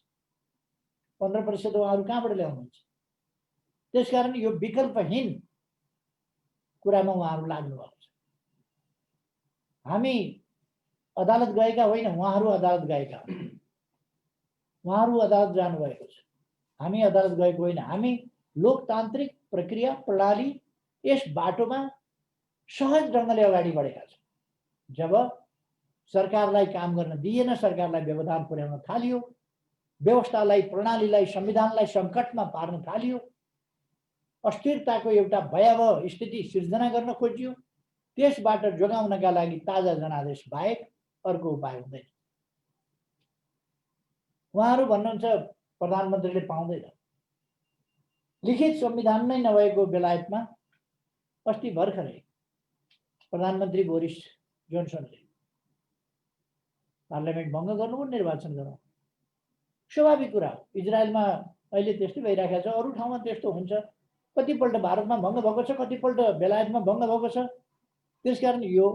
15% उहाँहरू कहाँबाट ल्याउनुहुन्छ? त्यसकारण यो विकल्पहीन कुरामा उहाँहरू लाग्नु भएको छ। हामी अदालत गएका होइन, उहाँहरू अदालत गएका हो। उहाँहरू अदालत जानुभएको छ, हामी अदालत गएको होइन। हामी लोकतान्त्रिक प्रक्रिया प्रणाली यस बाटोमा सहज ढङ्गले अगाडि बढेका छौँ। जब सरकारलाई काम गर्न दिएन, सरकारलाई व्यवधान पुर्याउन थालियो, व्यवस्थालाई, प्रणालीलाई, संविधानलाई सङ्कटमा पार्न थालियो, अस्थिरताको एउटा भयावह स्थिति सिर्जना गर्न खोजियो, त्यसबाट जोगाउनका लागि ताजा जनादेश बाहेक अर्को उपाय हुँदैन। उहाँहरू भन्नुहुन्छ प्रधानमन्त्रीले पाउँदैन। लिखित संविधान नै नभएको बेलायतमा अस्ति भर्खरै प्रधानमन्त्री बोरिस जोन्सनले पार्लियामेन्ट भङ्ग गर्नुभयो, निर्वाचन गराउनु स्वाभाविक कुरा हो। इजरायलमा अहिले त्यस्तै भइरहेको छ, अरू ठाउँमा त्यस्तो हुन्छ। कतिपल्ट भारतमा भङ्ग भएको छ, कतिपल्ट बेलायतमा भङ्ग भएको छ। त्यसकारण यो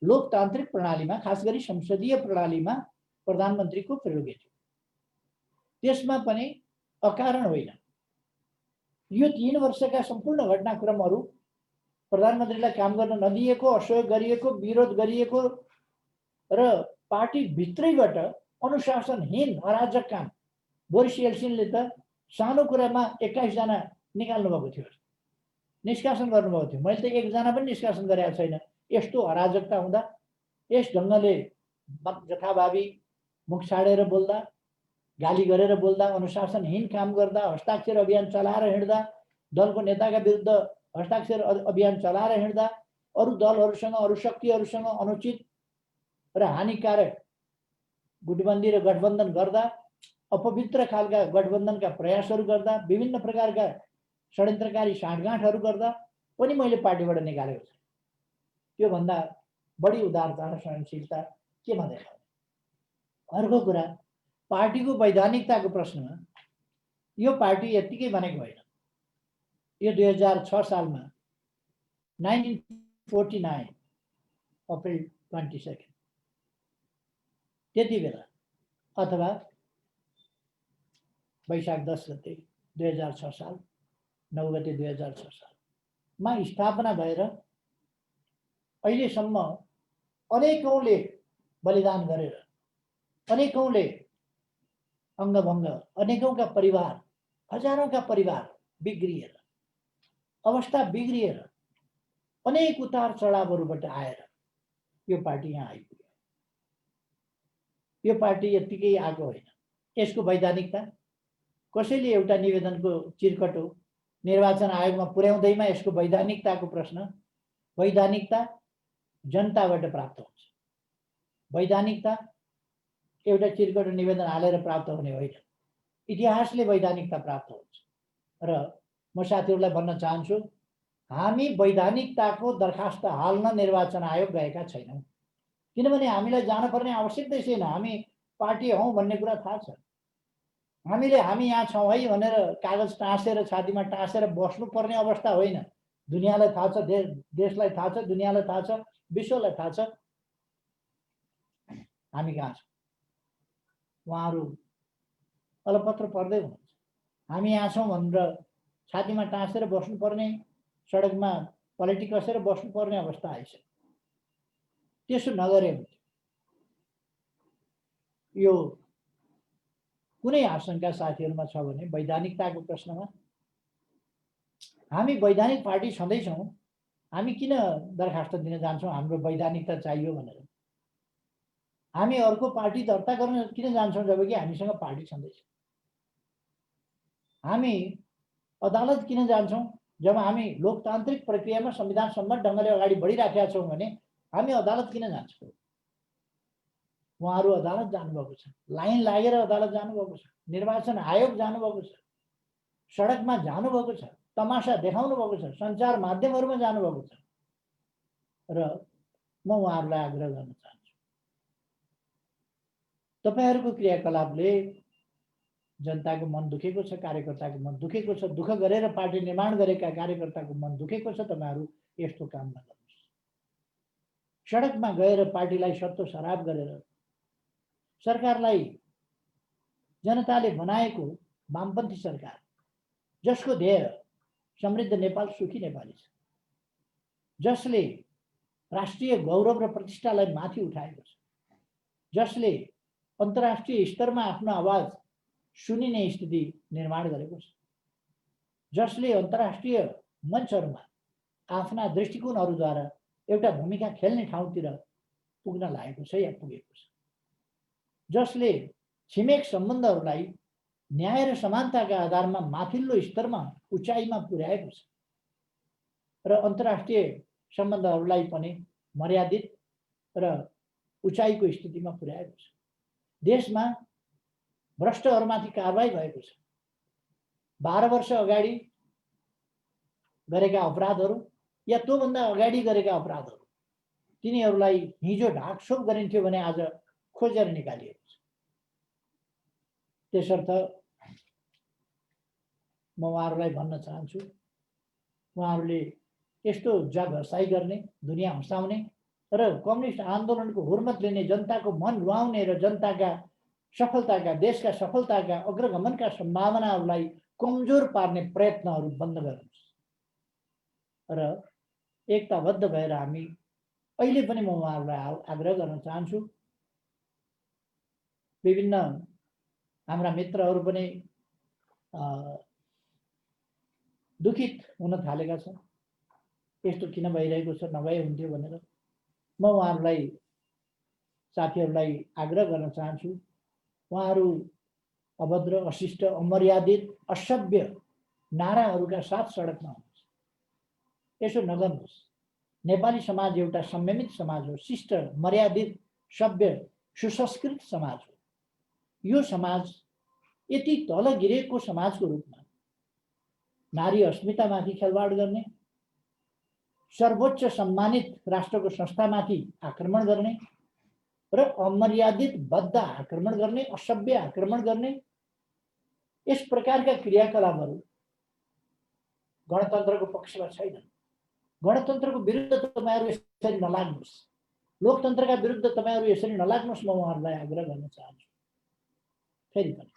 लोकतान्त्रिक प्रणालीमा, खास गरी संसदीय प्रणालीमा प्रधानमन्त्रीको प्रेरोगेटिभ, त्यसमा पनि अकारण होइन। यो 3 वर्षका सम्पूर्ण घटनाक्रमहरू प्रधानमन्त्रीलाई काम गर्न नदिएको, असहयोग गरिएको, विरोध गरिएको र पार्टी भित्रैबाट अनुशासनहीन अराजक काम। बोरिस येल्सिनले त सानो कुरामा 21 जना निकाल्नु भएको थियो, निष्कासन गर्नुभएको थियो। मैले त 1 जना पनि निष्कासन गरेको छैन। यस्तो अराजकता हुँदा, यस ढङ्गले जथाभावी मुख छाडेर बोल्दा, गाली गरेर बोल्दा, अनुशासनहीन काम गर्दा, हस्ताक्षर अभियान चलाएर हिँड्दा, दलको नेताका विरुद्ध हस्ताक्षर अभियान चलाएर हिँड्दा, अरू दलहरूसँग, अरू शक्तिहरूसँग अनुचित र हानिकारक गुटबन्दी र गठबन्धन गर्दा, अपवित्र खालका गठबन्धनका प्रयासहरू गर्दा, विभिन्न प्रकारका षड्यन्त्रकारी साँठगाँठहरू गर्दा पनि मैले पार्टीबाट निकालेको छु। त्योभन्दा बढी उदारता र सहनशीलता केमा देखाउने? अर्को कुरा, पार्टीको वैधानिकताको प्रश्नमा यो पार्टी यत्तिकै बनेको होइन। यो 2006 सालमा 1949 अप्रिल 22 त्यति बेला अथवा वैशाख 10 गते 2006 साल 9 गते 2006 सालमा स्थापना भएर अहिलेसम्म अनेकौँले बलिदान गरेर, अनेकौँले अङ्गभङ्ग, अनेकौँका परिवार, हजारौँका परिवार बिग्रिएर, अवस्था बिग्रिएर, अनेक उतार चढावहरूबाट आएर यो पार्टी यहाँ आइपुग्यो। यो पार्टी यत्तिकै आएको होइन। यसको वैधानिकता कसैले एउटा निवेदनको चिरकटो निर्वाचन आयोगमा पुर्याउँदैमा यसको वैधानिकताको प्रश्न, वैधानिकता जनताबाट प्राप्त हुन्छ। वैधानिकता एउटा चिरकटो निवेदन हालेर प्राप्त हुने होइन। इतिहासले वैधानिकता प्राप्त हुन्छ। र म साथीहरूलाई भन्न चाहन्छु, हामी वैधानिकताको दरखास्त हाल्न निर्वाचन आयोग गएका छैनौँ। किनभने हामीलाई जानुपर्ने आवश्यकता छैन। हामी पार्टी हौँ भन्ने कुरा थाहा छ। हामीले हामी यहाँ छौँ है भनेर कागज टाँसेर, छातीमा टाँसेर बस्नुपर्ने अवस्था होइन। दुनियाँलाई थाहा छ, देशलाई थाहा छ, दुनियाँलाई थाहा छ, विश्वलाई थाहा छ हामी कहाँ छौँ। उहाँहरू अलपत्र पर्दै हुनुहुन्छ। हामी यहाँ छौँ भनेर छातीमा टाँसेर बस्नुपर्ने, सडकमा पलेटी कसेर बस्नुपर्ने अवस्था आइसक्यो। त्यसो नगरे हुन्छ। यो कुनै आशंका साथीहरूमा छ भने वैधानिकताको प्रश्नमा हामी वैधानिक पार्टी छँदैछौँ। हामी किन दरखास्त दिन जान्छौँ हाम्रो वैधानिकता चाहियो भनेर? हामी अर्को पार्टी दर्ता गर्न किन जान्छौँ जबकि हामीसँग पार्टी छँदैछ? हामी अदालत किन जान्छौँ जब हामी लोकतान्त्रिक प्रक्रियामा संविधान सम्मत ढङ्गले अगाडि बढिराखेका छौँ भने हामी अदालत किन जान्छौँ? उहाँहरू अदालत जानुभएको छ, लाइन लागेर अदालत जानुभएको छ, निर्वाचन आयोग जानुभएको छ, सडकमा जानुभएको छ, तमासा देखाउनु भएको छ, सञ्चार माध्यमहरूमा जानुभएको छ। र म उहाँहरूलाई आग्रह गर्न चाहन्छु, तपाईहरूको क्रियाकलापले जनताको मन दुखेको छ, कार्यकर्ताको मन दुखेको छ, दुःख गरेर पार्टी निर्माण गरेका कार्यकर्ताको मन दुखेको छ। तपाईहरू यस्तो काम नगर्नुहोस्। सडकमा गएर पार्टीलाई सत्तो सराप गरेर सरकारलाई, जनताले बनाएको वामपन्थी सरकार जसको ध्येय समृद्ध नेपाल, सुखी नेपाली छ, जसले राष्ट्रिय गौरव र प्रतिष्ठालाई माथि उठाएको छ, जसले अन्तर्राष्ट्रिय स्तरमा आफ्नो आवाज सुनिने स्थिति निर्माण गरेको छ, जसले अन्तर्राष्ट्रिय मञ्चहरूमा आफ्ना दृष्टिकोणहरूद्वारा एउटा भूमिका खेल्ने ठाउँतिर पुग्न लागेको छ या पुगेको छ, जसले छिमेक सम्बन्धहरूलाई न्याय र समानताका आधारमा माथिल्लो स्तरमा उचाइमा पुर्याएको छ र अन्तर्राष्ट्रिय सम्बन्धहरूलाई पनि मर्यादित र उचाइको स्थितिमा पुर्याएको छ। देशमा भ्रष्टहरूमाथि कारबाही भएको छ। 12 वर्ष अगाडि गरेका अपराधहरू या त्योभन्दा अगाडि गरेका अपराधहरू, तिनीहरूलाई हिजो ढाकछोप गरिन्थ्यो भने आज खोजेर निकालिएको छ। त्यसर्थ म उहाँहरूलाई भन्न चाहन्छु, उहाँहरूले यस्तो जगहसाई गर्ने, दुनियाँ हँसाउने र कम्युनिस्ट आन्दोलनको हुर्मत लिने, जनताको मन रुवाउने र जनताका सफलताका, देशका सफलताका, अग्रगमनका सम्भावनाहरूलाई कमजोर पार्ने प्रयत्नहरू बन्द गर्नुहोस् र एकताबद्ध भएर हामी अहिले पनि म उहाँहरूलाई आग्रह गर्न चाहन्छु। विभिन्न हाम्रा मित्रहरू पनि दुखित हुन थालेका छन्, यस्तो किन भइरहेको छ, नभए हुन्थ्यो भनेर। म उहाँहरूलाई, साथीहरूलाई आग्रह गर्न चाहन्छु, उहाँहरू अभद्र, अशिष्ट, अमर्यादित, असभ्य नाराहरूका साथ सडकमा हुनुहुन्छ। यसो नगर्नुहोस्। नेपाली समाज एउटा संयमित समाज हो, शिष्ट, मर्यादित, सभ्य, सुसंस्कृत समाज हो। यो समाज यति तल गिरेको समाजको रूपमा नारी अस्मितामाथि खेलवाड गर्ने, सर्वोच्च सम्मानित राष्ट्रको संस्थामाथि आक्रमण गर्ने र अमर्यादित बद्ध आक्रमण गर्ने, असभ्य आक्रमण गर्ने, यस प्रकारका क्रियाकलापहरू गणतन्त्रको पक्षमा छैन। गणतन्त्रको विरुद्ध तपाईँहरू यसरी नलाग्नुहोस्, लोकतन्त्रका विरुद्ध तपाईँहरू यसरी नलाग्नुहोस्। म उहाँहरूलाई आग्रह गर्न चाहन्छु। फेरि पनि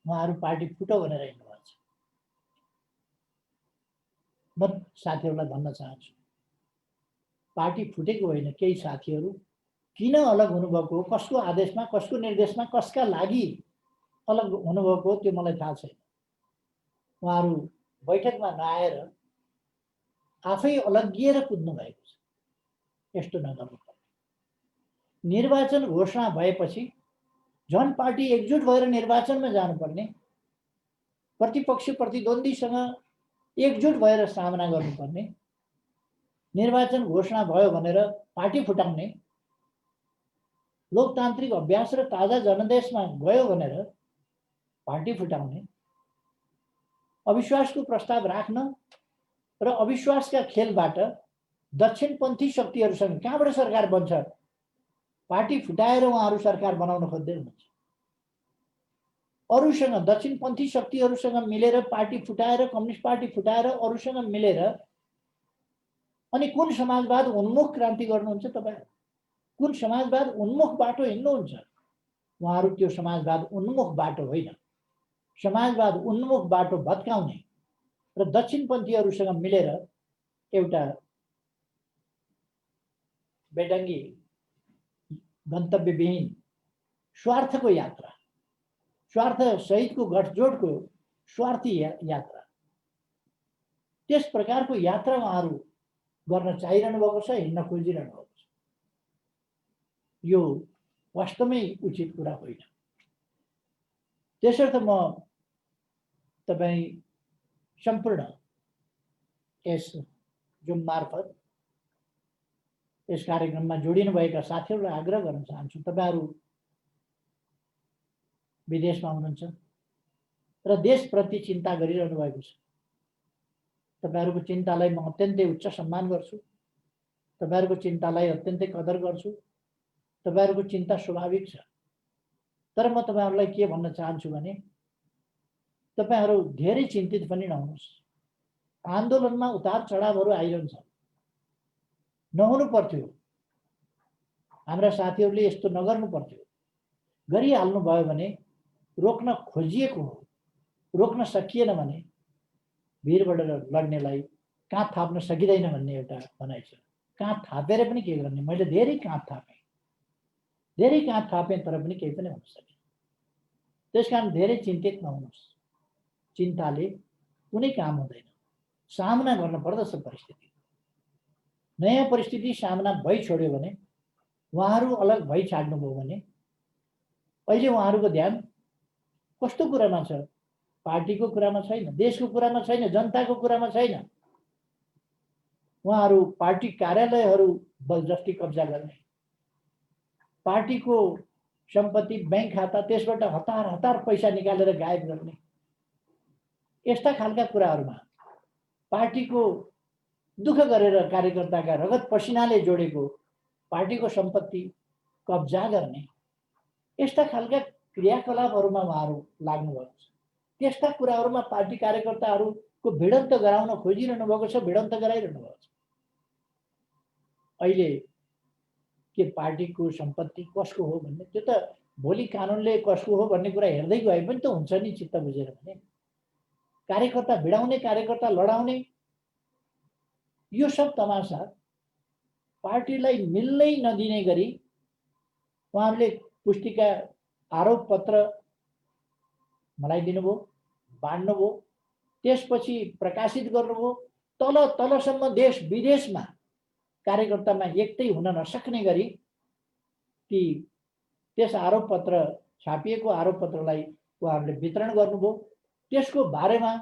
उहाँहरू पार्टी फुटो भनेर हिँड्नुभएको छ। म साथीहरूलाई भन्न चाहन्छु, पार्टी फुटेको होइन। केही साथीहरू किन अलग हुनुभएको हो, कसको आदेशमा, कसको निर्देशमा, कसका लागि अलग हुनुभएको हो, त्यो मलाई थाहा छैन। उहाँहरू बैठकमा नआएर आफै अलग्गिएर कुद्नु भएको छ। यस्तो नगर्नु पर्ने। निर्वाचन घोषणा भएपछि झन् पार्टी एकजुट भएर निर्वाचनमा जानुपर्ने, प्रतिपक्ष प्रतिद्वन्द्वीसँग एकजुट भएर सामना गर्नुपर्ने, निर्वाचन घोषणा भयो भनेर पार्टी फुटाउने, लोकतान्त्रिक अभ्यास र ताजा जनादेशमा गयो भनेर पार्टी फुटाउने, अविश्वासको प्रस्ताव राख्न र अविश्वासका खेलबाट दक्षिणपन्थी शक्तिहरूसँग कहाँबाट सरकार बन्छ? पार्टी फुटाएर उहाँहरू सरकार बनाउन खोज्दै हुनुहुन्छ। अरूसँग, दक्षिणपन्थी शक्तिहरूसँग मिलेर पार्टी फुटाएर, कम्युनिस्ट पार्टी फुटाएर अरूसँग मिलेर अनि कुन समाजवाद उन्मुख क्रान्ति गर्नुहुन्छ तपाईँ? कुन समाजवाद उन्मुख बाटो हिँड्नुहुन्छ? उहाँहरू त्यो समाजवाद उन्मुख बाटो होइन। समाजवाद उन्मुख बाटो भत्काउने र दक्षिणपन्थीहरूसँग मिलेर एउटा बेडङ्गी, गन्तव्यविहीन, स्वार्थको यात्रा, स्वार्थ सहितको गठजोडको स्वार्थी यात्रा, त्यस प्रकारको यात्रा उहाँहरू गर्न चाहिरहनु भएको छ, हिँड्न खोजिरहनु भएको छ। यो वास्तवमै उचित कुरा होइन। त्यसर्थ म तपाईँ सम्पूर्ण यस जुम मार्फत यस कार्यक्रममा जोडिनुभएका साथीहरूलाई आग्रह गर्न चाहन्छु, तपाईहरू विदेशमा हुनुहुन्छ र देशप्रति चिन्ता गरिरहनु भएको छ। तपाईहरूको चिन्तालाई म अत्यन्तै उच्च सम्मान गर्छु, तपाईहरूको चिन्तालाई अत्यन्तै कदर गर्छु, तपाईहरूको चिन्ता स्वाभाविक छ। तर म तपाईहरूलाई के भन्न चाहन्छु भने तपाईहरू धेरै चिन्तित पनि नहुनुहोस्। आन्दोलनमा उतार चढावहरू आइरहन्छ, नहुनु पर्थ्यो। हाम्रा साथीहरूले यस्तो नगर्नु पर्थ्यो, गरिहाल्नु भयो भने रोक्न खोजिएको हो, रोक्न सकिएन भने भिरबाट लड्नेलाई काँध थाप्न सकिँदैन भन्ने एउटा भनाइ छ। काँध थापेर पनि के गर्ने? मैले धेरै काँध थापेँ तर पनि केही पनि हुन सकेन। त्यसकारण धेरै चिन्तित नहुनुहोस्। चिन्ताले कुनै काम हुँदैन। सामना गर्न पर्दछ परिस्थिति। नयाँ परिस्थिति सामना भइ छोड्यो भने, उहाँहरू अलग भइ छाड्नुभयो भने अहिले उहाँहरूको ध्यान कस्तो कुरामा छ? पार्टीको कुरामा छैन, देशको कुरामा छैन, जनताको कुरामा छैन। उहाँहरू पार्टी कार्यालयहरू बलजफ्ती कब्जा गर्ने, पार्टीको सम्पत्ति, बैंक खाता, त्यसबाट हतार हतार पैसा निकालेर गायब गर्ने, यस्ता खालका कुराहरूमा पार्टीको दुःख गरेर कार्यकर्ताका रगत पसिनाले जोडेको पार्टीको सम्पत्ति कब्जा गर्ने, यस्ता खालका क्रियाकलापहरूमा उहाँहरू लाग्नुभएको छ। त्यस्ता कुराहरूमा पार्टी कार्यकर्ताहरूको भिडन्त गराउन खोजिरहनु भएको छ, भिडन्त गराइरहनु भएको छ। अहिले के पार्टीको सम्पत्ति कसको हो भन्ने, त्यो त भोलि कानुनले कसको हो भन्ने कुरा हेर्दै गए पनि त हुन्छ नि, चित्त बुझेर भने। कार्यकर्ता भिडाउने, कार्यकर्ता लडाउने, यो सब तमासा पार्टीलाई मिल्नै नदिने गरी उहाँहरूले पुस्तिका आरोप पत्र मलाई दिनुभयो, बाँड्नुभयो, त्यसपछि प्रकाशित गर्नुभयो। तल तलसम्म देश विदेशमा कार्यकर्तामा एकतै हुन नसक्ने गरी त्यस आरोप पत्र, छापिएको आरोप पत्रलाई उहाँहरूले वितरण गर्नुभयो। त्यसको बारेमा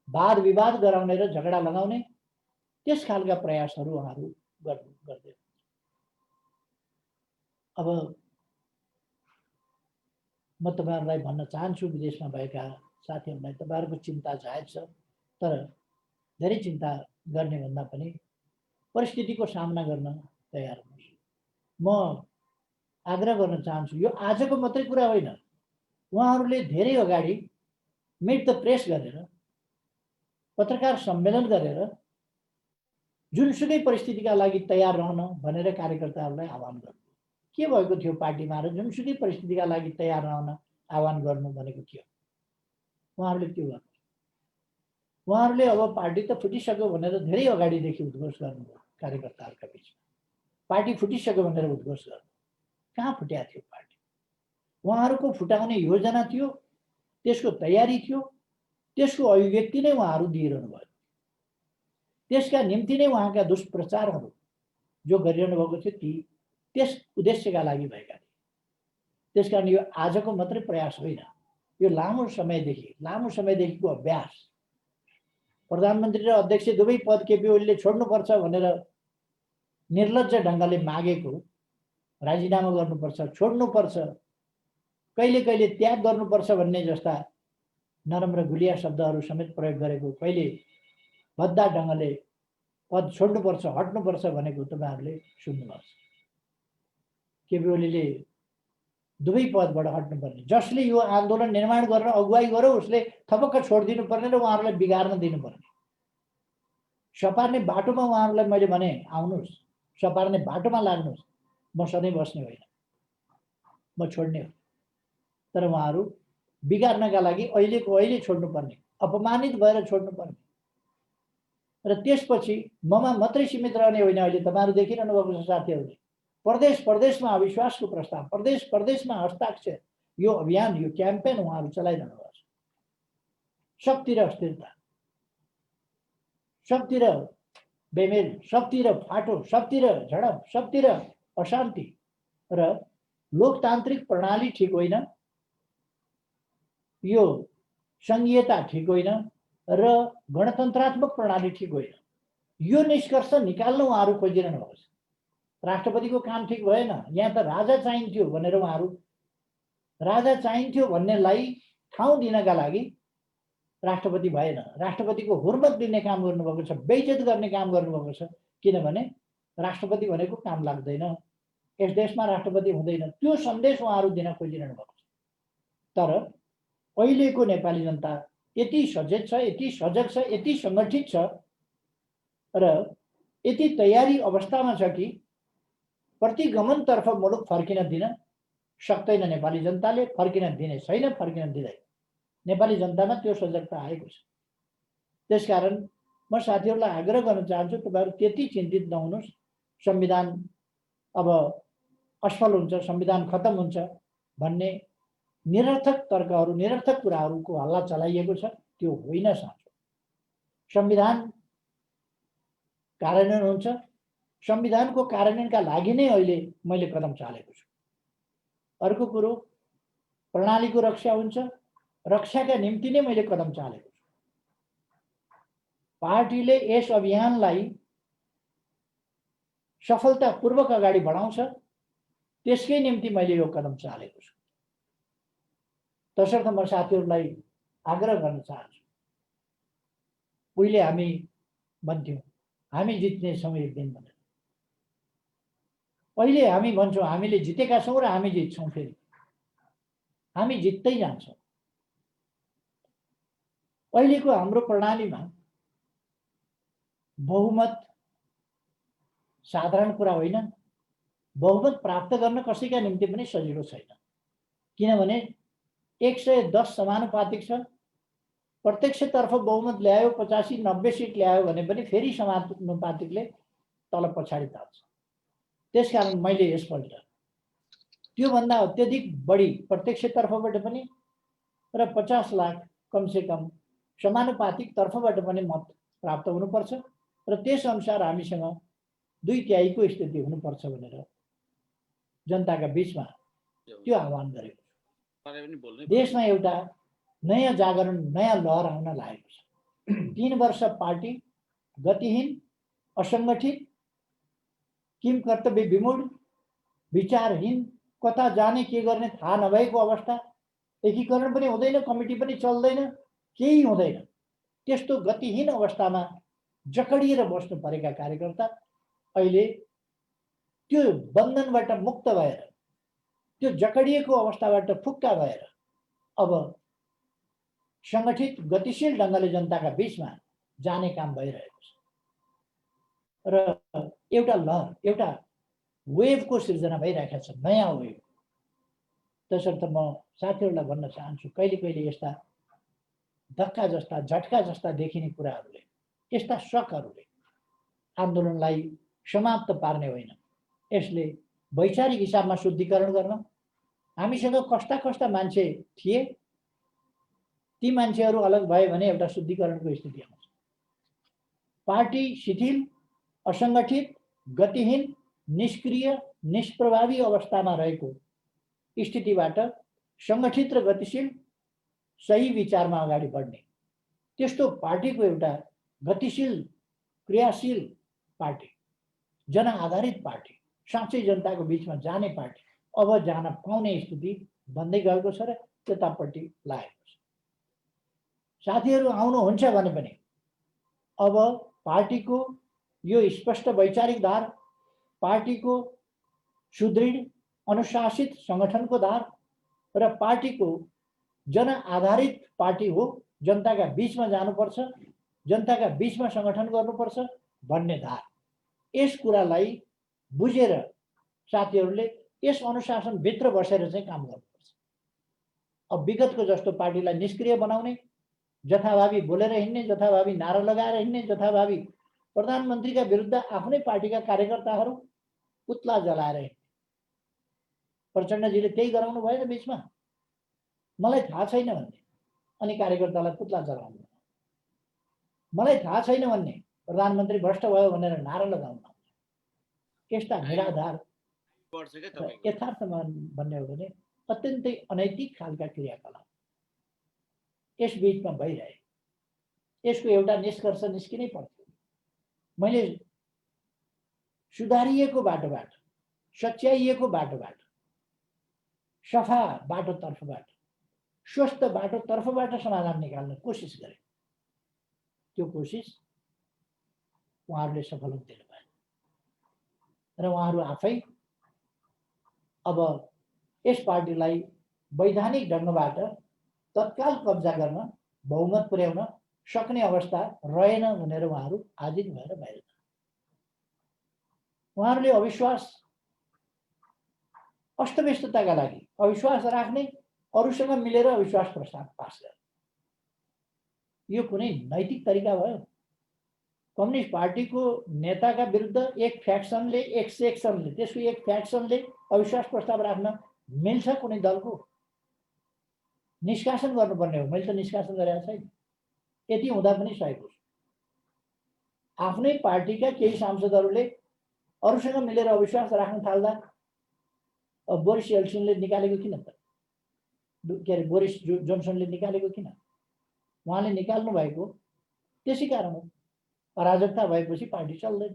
वाद विवाद गराउने र झगडा लगाउने, त्यस खालका प्रयासहरू उहाँहरू गर्दै। अब म तपाईहरूलाई भन्न चाहन्छु, विदेशमा भएका साथीहरूलाई, तपाईहरूको चिन्ता जायज छ, तर धेरै चिन्ता गर्ने भन्दा पनि परिस्थितिको सामना गर्न तयार हुनुहोस्। म आग्रह गर्न चाहन्छु, यो आजको मात्रै कुरा होइन। उहाँहरूले धेरै अगाडि मिट द प्रेस गरेर, पत्रकार सम्मेलन गरेर जुनसुकै परिस्थितिका लागि तयार रहन भनेर कार्यकर्ताहरूलाई आह्वान गर्नु के भएको थियो पार्टीमा, र जुनसुकै परिस्थितिका लागि तयार रहन आह्वान गर्नु भनेको थियो। उहाँहरूले त्यो गर्नु। उहाँहरूले अब पार्टी त फुटिसक्यो भनेर धेरै अगाडिदेखि उद्घोष गर्नुभयो कार्यकर्ताहरूका बिचमा। पार्टी फुटिसक्यो भनेर उद्घोष गर्नु, कहाँ फुट्या थियो पार्टी? उहाँहरूको फुटाउने योजना थियो, त्यसको तयारी थियो, त्यसको अभिव्यक्ति नै उहाँहरू दिइरहनु भयो। त्यसका निम्ति नै उहाँका दुष्प्रचारहरू जो गरिरहनु भएको थियो त्यस उद्देश्यका लागि भएका थिए। त्यसकारण यो आजको मात्रै प्रयास होइन, यो लामो समयदेखिको अभ्यास। प्रधानमन्त्री र अध्यक्ष दुवै पद केपी ओलीले छोड्नुपर्छ भनेर निर्लज्ज ढङ्गले मागेको, राजीनामा गर्नुपर्छ, छोड्नुपर्छ, कहिले कहिले त्याग गर्नुपर्छ भन्ने जस्ता नरम र गुलिया शब्दहरू समेत प्रयोग गरेको, कहिले भद्दा ढङ्गले पद छोड्नुपर्छ, हट्नुपर्छ भनेको तपाईँहरूले सुन्नुभएको छ। केपी ओलीले दुवै पदबाट हट्नुपर्ने, जसले यो आन्दोलन निर्माण गर्न अगुवाई गर्यो उसले थपक्क छोडिदिनु पर्ने र उहाँहरूलाई बिगार्न दिनुपर्ने। सपार्ने बाटोमा उहाँहरूलाई मैले भने आउनुहोस्, सपार्ने बाटोमा लाग्नुहोस्, म सधैँ बस्ने होइन, म छोड्ने हो। तर उहाँहरू बिगार्नका लागि अहिलेको अहिले छोड्नुपर्ने, अपमानित भएर छोड्नुपर्ने र त्यसपछि ममा मात्रै सीमित रहने होइन। अहिले तपाईँहरू देखिरहनु भएको छ साथीहरूले, प्रदेशमा अविश्वासको प्रस्ताव, प्रदेशमा हस्ताक्षर, यो अभियान, यो क्याम्पेन उहाँहरू चलाइरहनु भएको छ। सबतिर अस्थिरता, सबतिर बेमेल, सबतिर फाटो, सबतिर झडप, सबतिर अशान्ति र लोकतान्त्रिक प्रणाली ठिक होइन, यो सङ्घीयता ठिक होइन र गणतन्त्रात्मक प्रणाली ठिक होइन। यो निष्कर्ष निकाल्न उहाँहरू खोजिरहनु भएको छ। राष्ट्रपतिको काम ठिक भएन, यहाँ त राजा चाहिन्थ्यो भनेर उहाँहरू राजा चाहिन्थ्यो भन्नेलाई ठाउँ दिनका लागि राष्ट्रपति भएन, राष्ट्रपतिको हुर्मत दिने काम गर्नुभएको छ, बेइज्जत गर्ने काम गर्नुभएको छ। किनभने राष्ट्रपति भनेको काम लाग्दैन, यस देशमा राष्ट्रपति हुँदैन, त्यो सन्देश उहाँहरू दिन खोजिरहनु भएको छ। तर अहिलेको नेपाली जनता यति सचेत छ, यति सजग छ, यति सङ्गठित छ र यति तयारी अवस्थामा छ कि प्रतिगमनतर्फ मुलुक फर्किन दिन सक्दैन। नेपाली जनताले फर्किन दिने छैन, फर्किन दिँदैन। नेपाली जनतामा त्यो सजगता आएको छ। त्यसकारण म साथीहरूलाई आग्रह गर्न चाहन्छु, तपाईँहरू त्यति चिन्तित नहुनुहोस्। संविधान अब असफल हुन्छ, संविधान खत्तम हुन्छ भन्ने निरर्थक तर्कहरू, निरर्थक कुराहरूको हल्ला चलाइएको छ, त्यो होइन साँचो। संविधान कार्यान्वयन हुन्छ, संविधानको कार्यान्वयनका लागि नै अहिले मैले कदम चालेको छु। अर्को कुरो, प्रणालीको रक्षा हुन्छ, रक्षाका निम्ति नै मैले कदम चालेको छु। पार्टीले यस अभियानलाई सफलतापूर्वक अगाडि बढाउँछ, त्यसकै निम्ति मैले यो कदम चालेको छु। तसर्थ म साथीहरूलाई आग्रह गर्न चाहन्छु, उहिले हामी भन्थ्यौँ हामी जित्ने छौँ एक दिन भनेर। अहिले हामी भन्छौँ हामीले जितेका छौँ र हामी जित्छौँ, फेरि हामी जित्दै जान्छौँ। अहिलेको हाम्रो प्रणालीमा बहुमत साधारण कुरा होइन। बहुमत प्राप्त गर्न कसैका निम्ति पनि सजिलो छैन, किनभने 110 समानुपातिक छ। प्रत्यक्षतर्फ बहुमत ल्यायो, 85-90 सिट ल्यायो भने पनि फेरि समानुपातिकले तल पछाडि तान्छ। त्यसकारण मैले यसपल्ट त्योभन्दा अत्यधिक बढी प्रत्यक्षतर्फबाट पनि र 50 लाख कमसेकम समानुपातिक तर्फबाट पनि मत प्राप्त हुनुपर्छ र त्यसअनुसार हामीसँग 2/3 स्थिति हुनुपर्छ भनेर जनताका बीचमा त्यो आह्वान गरेको छु। देशमा एउटा नयाँ जागरण, नयाँ लहर आउन लागेको छ। 3 वर्ष पार्टी गतिहीन, असङ्गठित, किम कर्तव्य विमूढ, विचारहीन, कता जाने के गर्ने थाहा नभएको अवस्था, एकीकरण पनि हुँदैन, कमिटी पनि चल्दैन, केही हुँदैन। त्यस्तो गतिहीन अवस्थामा जकडिएर बस्नु परेका कार्यकर्ता अहिले त्यो बन्धनबाट मुक्त भएर, त्यो जकडिएको अवस्थाबाट फुक्का भएर अब सङ्गठित गतिशील ढङ्गले जनताका बीचमा जाने काम भइरहेको छ र एउटा लहर, एउटा वेभको सिर्जना भइरहेको छ, नयाँ वेभ। त्यसर्थ म साथीहरूलाई भन्न चाहन्छु, कहिले कहिले यस्ता धक्का जस्ता, झट्का जस्ता देखिने कुराहरूले, यस्ता सकहरूले आन्दोलनलाई समाप्त पार्ने होइन। यसले वैचारिक हिसाबमा शुद्धिकरण गर्न, हामीसँग कस्ता कस्ता मान्छे थिए ती मान्छेहरू अलग भए भने एउटा शुद्धिकरणको स्थिति आउँछ। पार्टी शिथिल, असङ्गठित, गतिहीन, निष्क्रिय, निष्प्रभावी अवस्थामा रहेको स्थितिबाट सङ्गठित र गतिशील, सही विचारमा अगाडि बढ्ने, त्यस्तो पार्टीको एउटा गतिशील, क्रियाशील पार्टी, जनआधारित पार्टी, साँच्चै जनताको बीचमा जाने पार्टी अब जान पाउने स्थिति बन्दै गएको छ र त्यतापट्टि लागेको छ। साथीहरू आउनुहुन्छ भने पनि अब पार्टीको यो स्पष्ट वैचारिक धार, पार्टीको सुदृढ अनुशासित सङ्गठनको धार र पार्टीको जनआधारित पार्टी हो, जनताका बीचमा जानुपर्छ, जनताका बीचमा सङ्गठन गर्नुपर्छ भन्ने धार, यस कुरालाई बुझेर साथीहरूले यस अनुशासनभित्र बसेर चाहिँ काम गर्नुपर्छ। अब विगतको जस्तो पार्टीलाई निष्क्रिय बनाउने, जथाभावी बोलेर हिँड्ने, जथाभावी नारा लगाएर हिँड्ने, जथाभावी प्रधानमन्त्रीका विरुद्ध आफ्नै पार्टीका कार्यकर्ताहरू पुतला जलाएर हिँड्ने, प्रचण्डजीले त्यही गराउनु भएन बीचमा। मलाई थाहा छैन भन्ने अनि कार्यकर्तालाई पुतला जलाउनु, मलाई थाहा छैन भन्ने प्रधानमन्त्री भ्रष्ट भयो भनेर नारा लगाउनु, यस्ता निराधार यथार्थमा भन्ने हो भने अत्यन्तै अनैतिक खालका क्रियाकलाप यस बीचमा भइरहे। यसको एउटा निष्कर्ष निस्किनै पर्थ्यो। मैले सुधारिएको बाटोबाट, सच्याइएको बाटोबाट, सफा बाटोतर्फबाट, स्वस्थ बाटोतर्फबाट समाधान निकाल्न कोसिस गरे। त्यो कोसिस उहाँहरूले सफल हुँदैन भए र उहाँहरू आफै अब यस पार्टीलाई वैधानिक ढङ्गबाट तत्काल कब्जा गर्न, बहुमत पुर्याउन सक्ने अवस्था रहेन भनेर उहाँहरू आजित भएर बाहिर जानु। उहाँहरूले अविश्वास अस्तव्यस्तताका लागि अविश्वास राख्ने, अरूसँग मिलेर अविश्वास प्रस्ताव पास गर्ने, यो कुनै नैतिक तरिका भयो? कम्युनिस्ट पार्टीको नेताका विरुद्ध एक फ्याक्सनले, एक सेक्सनले, त्यसको एक फ्याक्सनले अविश्वास प्रस्ताव राख्न मिल्छ कुनै दलको? निष्कासन गर्नुपर्ने हो। मैले त निष्कासन गरेको छैन। यति हुँदा पनि सकेको छु। आफ्नै पार्टीका केही सांसदहरूले अरूसँग मिलेर अविश्वास राख्न थाल्दा बोरिस येल्सिनले निकालेको किन त? के अरे बोरिस जोन्सनले निकालेको किन? उहाँले निकाल्नु भएको त्यसै कारण हो। अराजकता भएपछि पार्टी चल्दैन।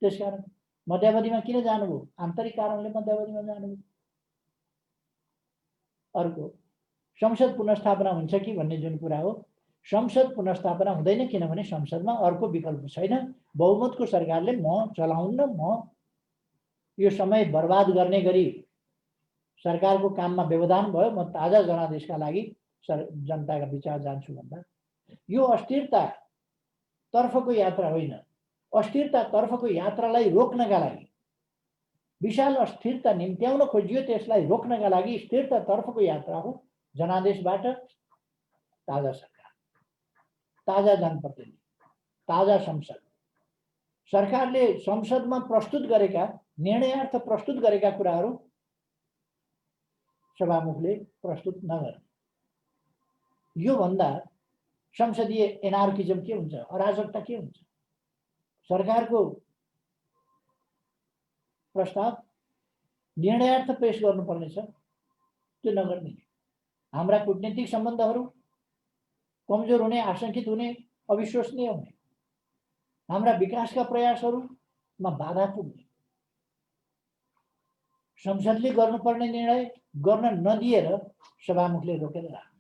त्यसकारण मध्यावधिमा किन जानुभयो? आन्तरिक कारणले मध्यावधिमा जानुभयो। अर्को, संसद पुनर्स्थापना हुन्छ कि भन्ने जुन कुरा हो, संसद पुनर्स्थापना हुँदैन, किनभने संसदमा अर्को विकल्प छैन। बहुमतको सरकारले म चलाउन्न, म यो समय बर्बाद गर्ने गरी सरकारको काममा व्यवधान भयो, म ताजा जनादेशका लागि जनताका विचार जान्छु भन्दा यो अस्थिरता तर्फको यात्रा होइन। अस्थिरता तर्फको यात्रालाई रोक्नका लागि, विशाल अस्थिरता निम्त्याउन खोजियो, त्यसलाई रोक्नका लागि स्थिरता तर्फको यात्रा हो। जनादेशबाट ताजा सरकार, ताजा जनप्रतिनिधि, ताजा संसद। सरकारले संसदमा प्रस्तुत गरेका, निर्णयार्थ प्रस्तुत गरेका कुराहरू सभामुखले प्रस्तुत नगर्ने, यो भन्दा संसदीय एनार्किजम के हुन्छ? अराजकता के हुन्छ? सरकारको प्रस्ताव निर्णयार्थ पेश गर्नुपर्नेछ, त्यो नगर्ने। हाम्रा कूटनीतिक सम्बन्धहरू कमजोर हुने, आशंकित हुने, अविश्वसनीय हुने, हाम्रा विकासका प्रयासहरूमा बाधा पुग्ने, संसदले गर्नुपर्ने निर्णय गर्न नदिएर सभामुखले रोकेर राख्ने,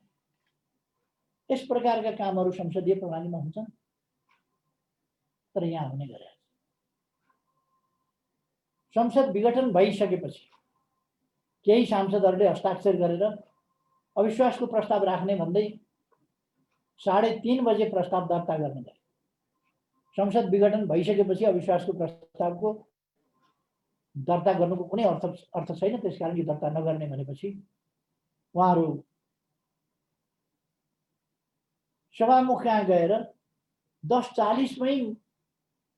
यस प्रकारका कामहरू संसदीय प्रणालीमा हुन्छन्। तर यहाँ हुने गरेको संसद विघटन भइसकेपछि केही सांसदहरूले हस्ताक्षर गरेर अविश्वासको प्रस्ताव राख्ने भन्दै 3:30 बजे प्रस्ताव दर्ता गर्न गए। संसद विघटन भइसकेपछि अविश्वासको प्रस्तावको दर्ता गर्नुको कुनै अर्थ छैन। त्यसकारण यो दर्ता नगर्ने भनेपछि उहाँहरू सभामुख कहाँ गएर 10:40 मै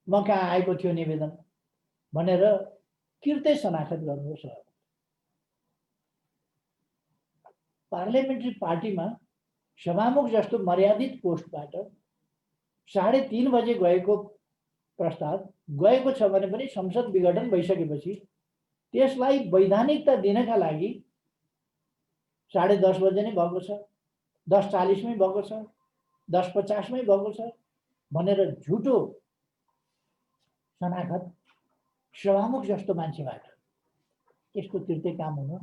म कहाँ आएको थियो निवेदन भनेर किर्ते शनाखत गर्नुहोस्। पार्लियामेन्ट्री पार्टीमा सभामुख जस्तो मर्यादित पोस्टबाट 3:30 बजे गएको प्रस्ताव गएको छ भने पनि संसद विघटन भइसकेपछि त्यसलाई वैधानिकता दिनका लागि 10:30 बजे नै भएको छ, 10:40 मै भएको छ, 10:50 मै भएको छ भनेर झुटो शनाखत सभामुख जस्तो मान्छेबाट यसको तिर्ते काम हुनु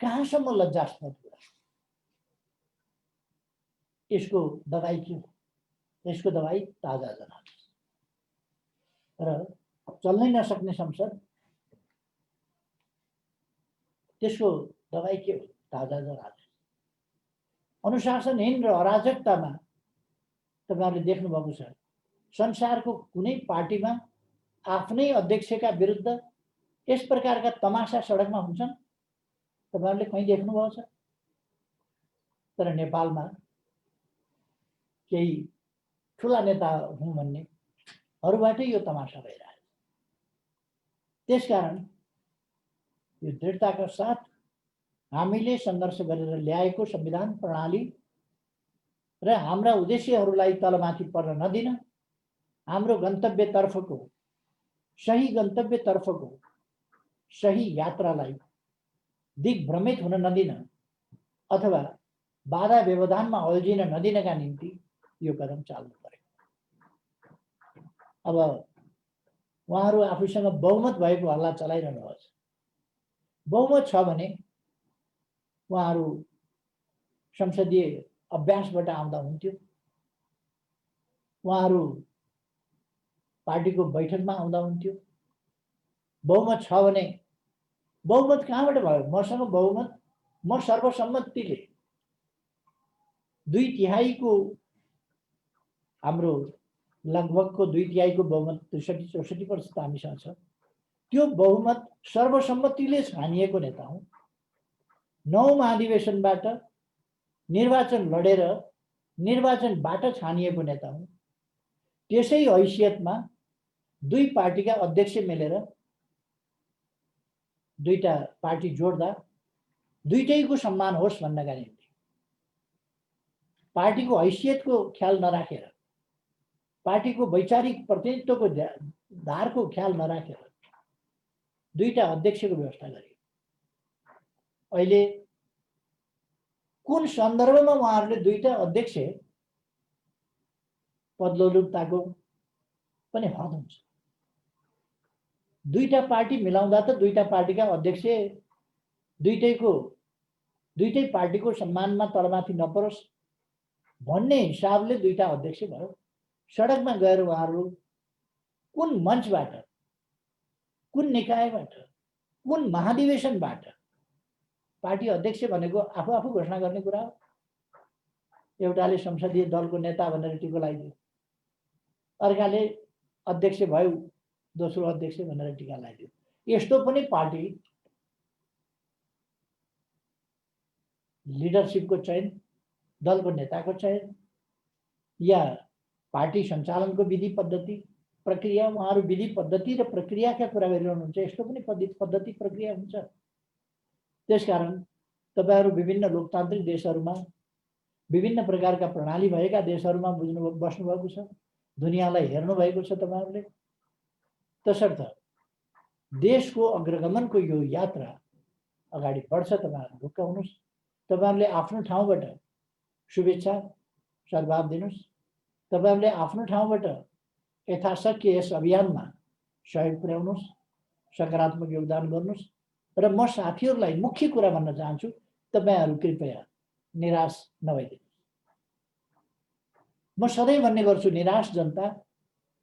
कहाँसम्म लज्जास्पद कुरा। यसको दबाई के हो? यसको दबाई ताजा जनादेश र चल्नै नसक्ने संसद, त्यसको दबाई के हो? ताजा जनादेश। अनुशासनहीन र अराजकतामा तपाईहरुले देख्नुभएको छ, संसारको कुनै पार्टीमा आफ्नै अध्यक्षका विरुद्ध यस प्रकारका तमासा सडकमा हुन्छन्? तपाईहरुले कहीँ देख्नुभएको छ? तर नेपालमा केही ठुला नेता हुँ भन्नेहरूबाटै यो तमासा भइरहेछ। त्यसकारण यो दृढताका साथ हामीले सङ्घर्ष गरेर ल्याएको संविधान प्रणाली र हाम्रा उद्देश्यहरूलाई तलमाथि पर्न नदिन, हाम्रो गन्तव्यतर्फको सही गन्तव्यतर्फको सही यात्रालाई दिग्भ्रमित हुन नदिन अथवा बाधा व्यवधानमा अल्झिन नदिनका निम्ति यो कदम चाल्नु पर्यो। अब उहाँहरू आफूसँग बहुमत भएको हल्ला चलाइरहनु भएको छ। बहुमत छ भने उहाँहरू संसदीय अभ्यासबाट आउँदा हुन्थ्यो, उहाँहरू पार्टीको बैठकमा आउँदा हुन्थ्यो। बहुमत छ भने बहुमत कहाँबाट भयो? मसँग बहुमत, म सर्वसम्मतिले 2/3 हाम्रो लगभगको 2/3 बहुमत 63-64% हामीसँग छ। त्यो बहुमत सर्वसम्मतिले छानिएको नेता हुँ। 9 महाधिवेशनबाट निर्वाचन लडेर निर्वाचनबाट छानिएको नेता हुँ। त्यसै हैसियतमा 2 पार्टीका अध्यक्ष मिलेर 2टा पार्टी जोड्दा दुईटैको सम्मान होस् भन्नका निम्ति पार्टीको हैसियतको ख्याल नराखेर, पार्टीको वैचारिक प्रतिनिधित्वको धारको ख्याल नराखेर 2टा अध्यक्षको व्यवस्था गरियो। अहिले कुन सन्दर्भमा उहाँहरूले 2टा अध्यक्ष पदलोलुपताको पनि हद हुन्छ? 2टा पार्टी मिलाउँदा त 2टा पार्टीका अध्यक्ष दुईटै पार्टीको सम्मानमा तलमाथि नपरोस् भन्ने हिसाबले 2टा अध्यक्ष भयो। सडकमा गएर उहाँहरू कुन मञ्चबाट, कुन निकायबाट, कुन महाधिवेशनबाट पार्टी अध्यक्ष भनेको आफू आफू घोषणा गर्ने कुरा हो। एउटाले संसदीय दलको नेता भनेर टिको लगाइदियो, अर्काले अध्यक्ष भयो, दोस्रो अध्यक्ष भनेर टिका लगाइदियो। यस्तो पनि पार्टी लिडरसिपको चयन, दलको नेताको चयन या पार्टी सञ्चालनको विधि पद्धति प्रक्रिया, उहाँहरू विधि पद्धति र प्रक्रियाका कुरा गरिरहनुहुन्छ। यस्तो पनि पद्धति प्रक्रिया हुन्छ। त्यसकारण तपाईहरु विभिन्न लोकतान्त्रिक देशहरूमा, विभिन्न प्रकारका प्रणाली भएका देशहरूमा बस्नुभएको छ, दुनियाँलाई हेर्नु भएको छ तपाईहरुले। तसर्थ देशको अग्रगमनको यो यात्रा अगाडि बढ्छ। तपाईहरु ढुक्क हुनुस्। तपाईहरुले आफ्नो ठाउँबाट शुभेच्छा सद्भाव दिनुस्। तपाईहरुले आफ्नो ठाउँबाट यथाशक्य यस अभियानमा सहयोग पुर्याउनुस्, सकारात्मक योगदान गर्नुस्। र म साथीहरुलाई मुख्य कुरा भन्न चाहन्छु, तपाईहरु कृपया निराश नभइदिनुस्। म सधैँ भन्ने गर्छु, निराश जनता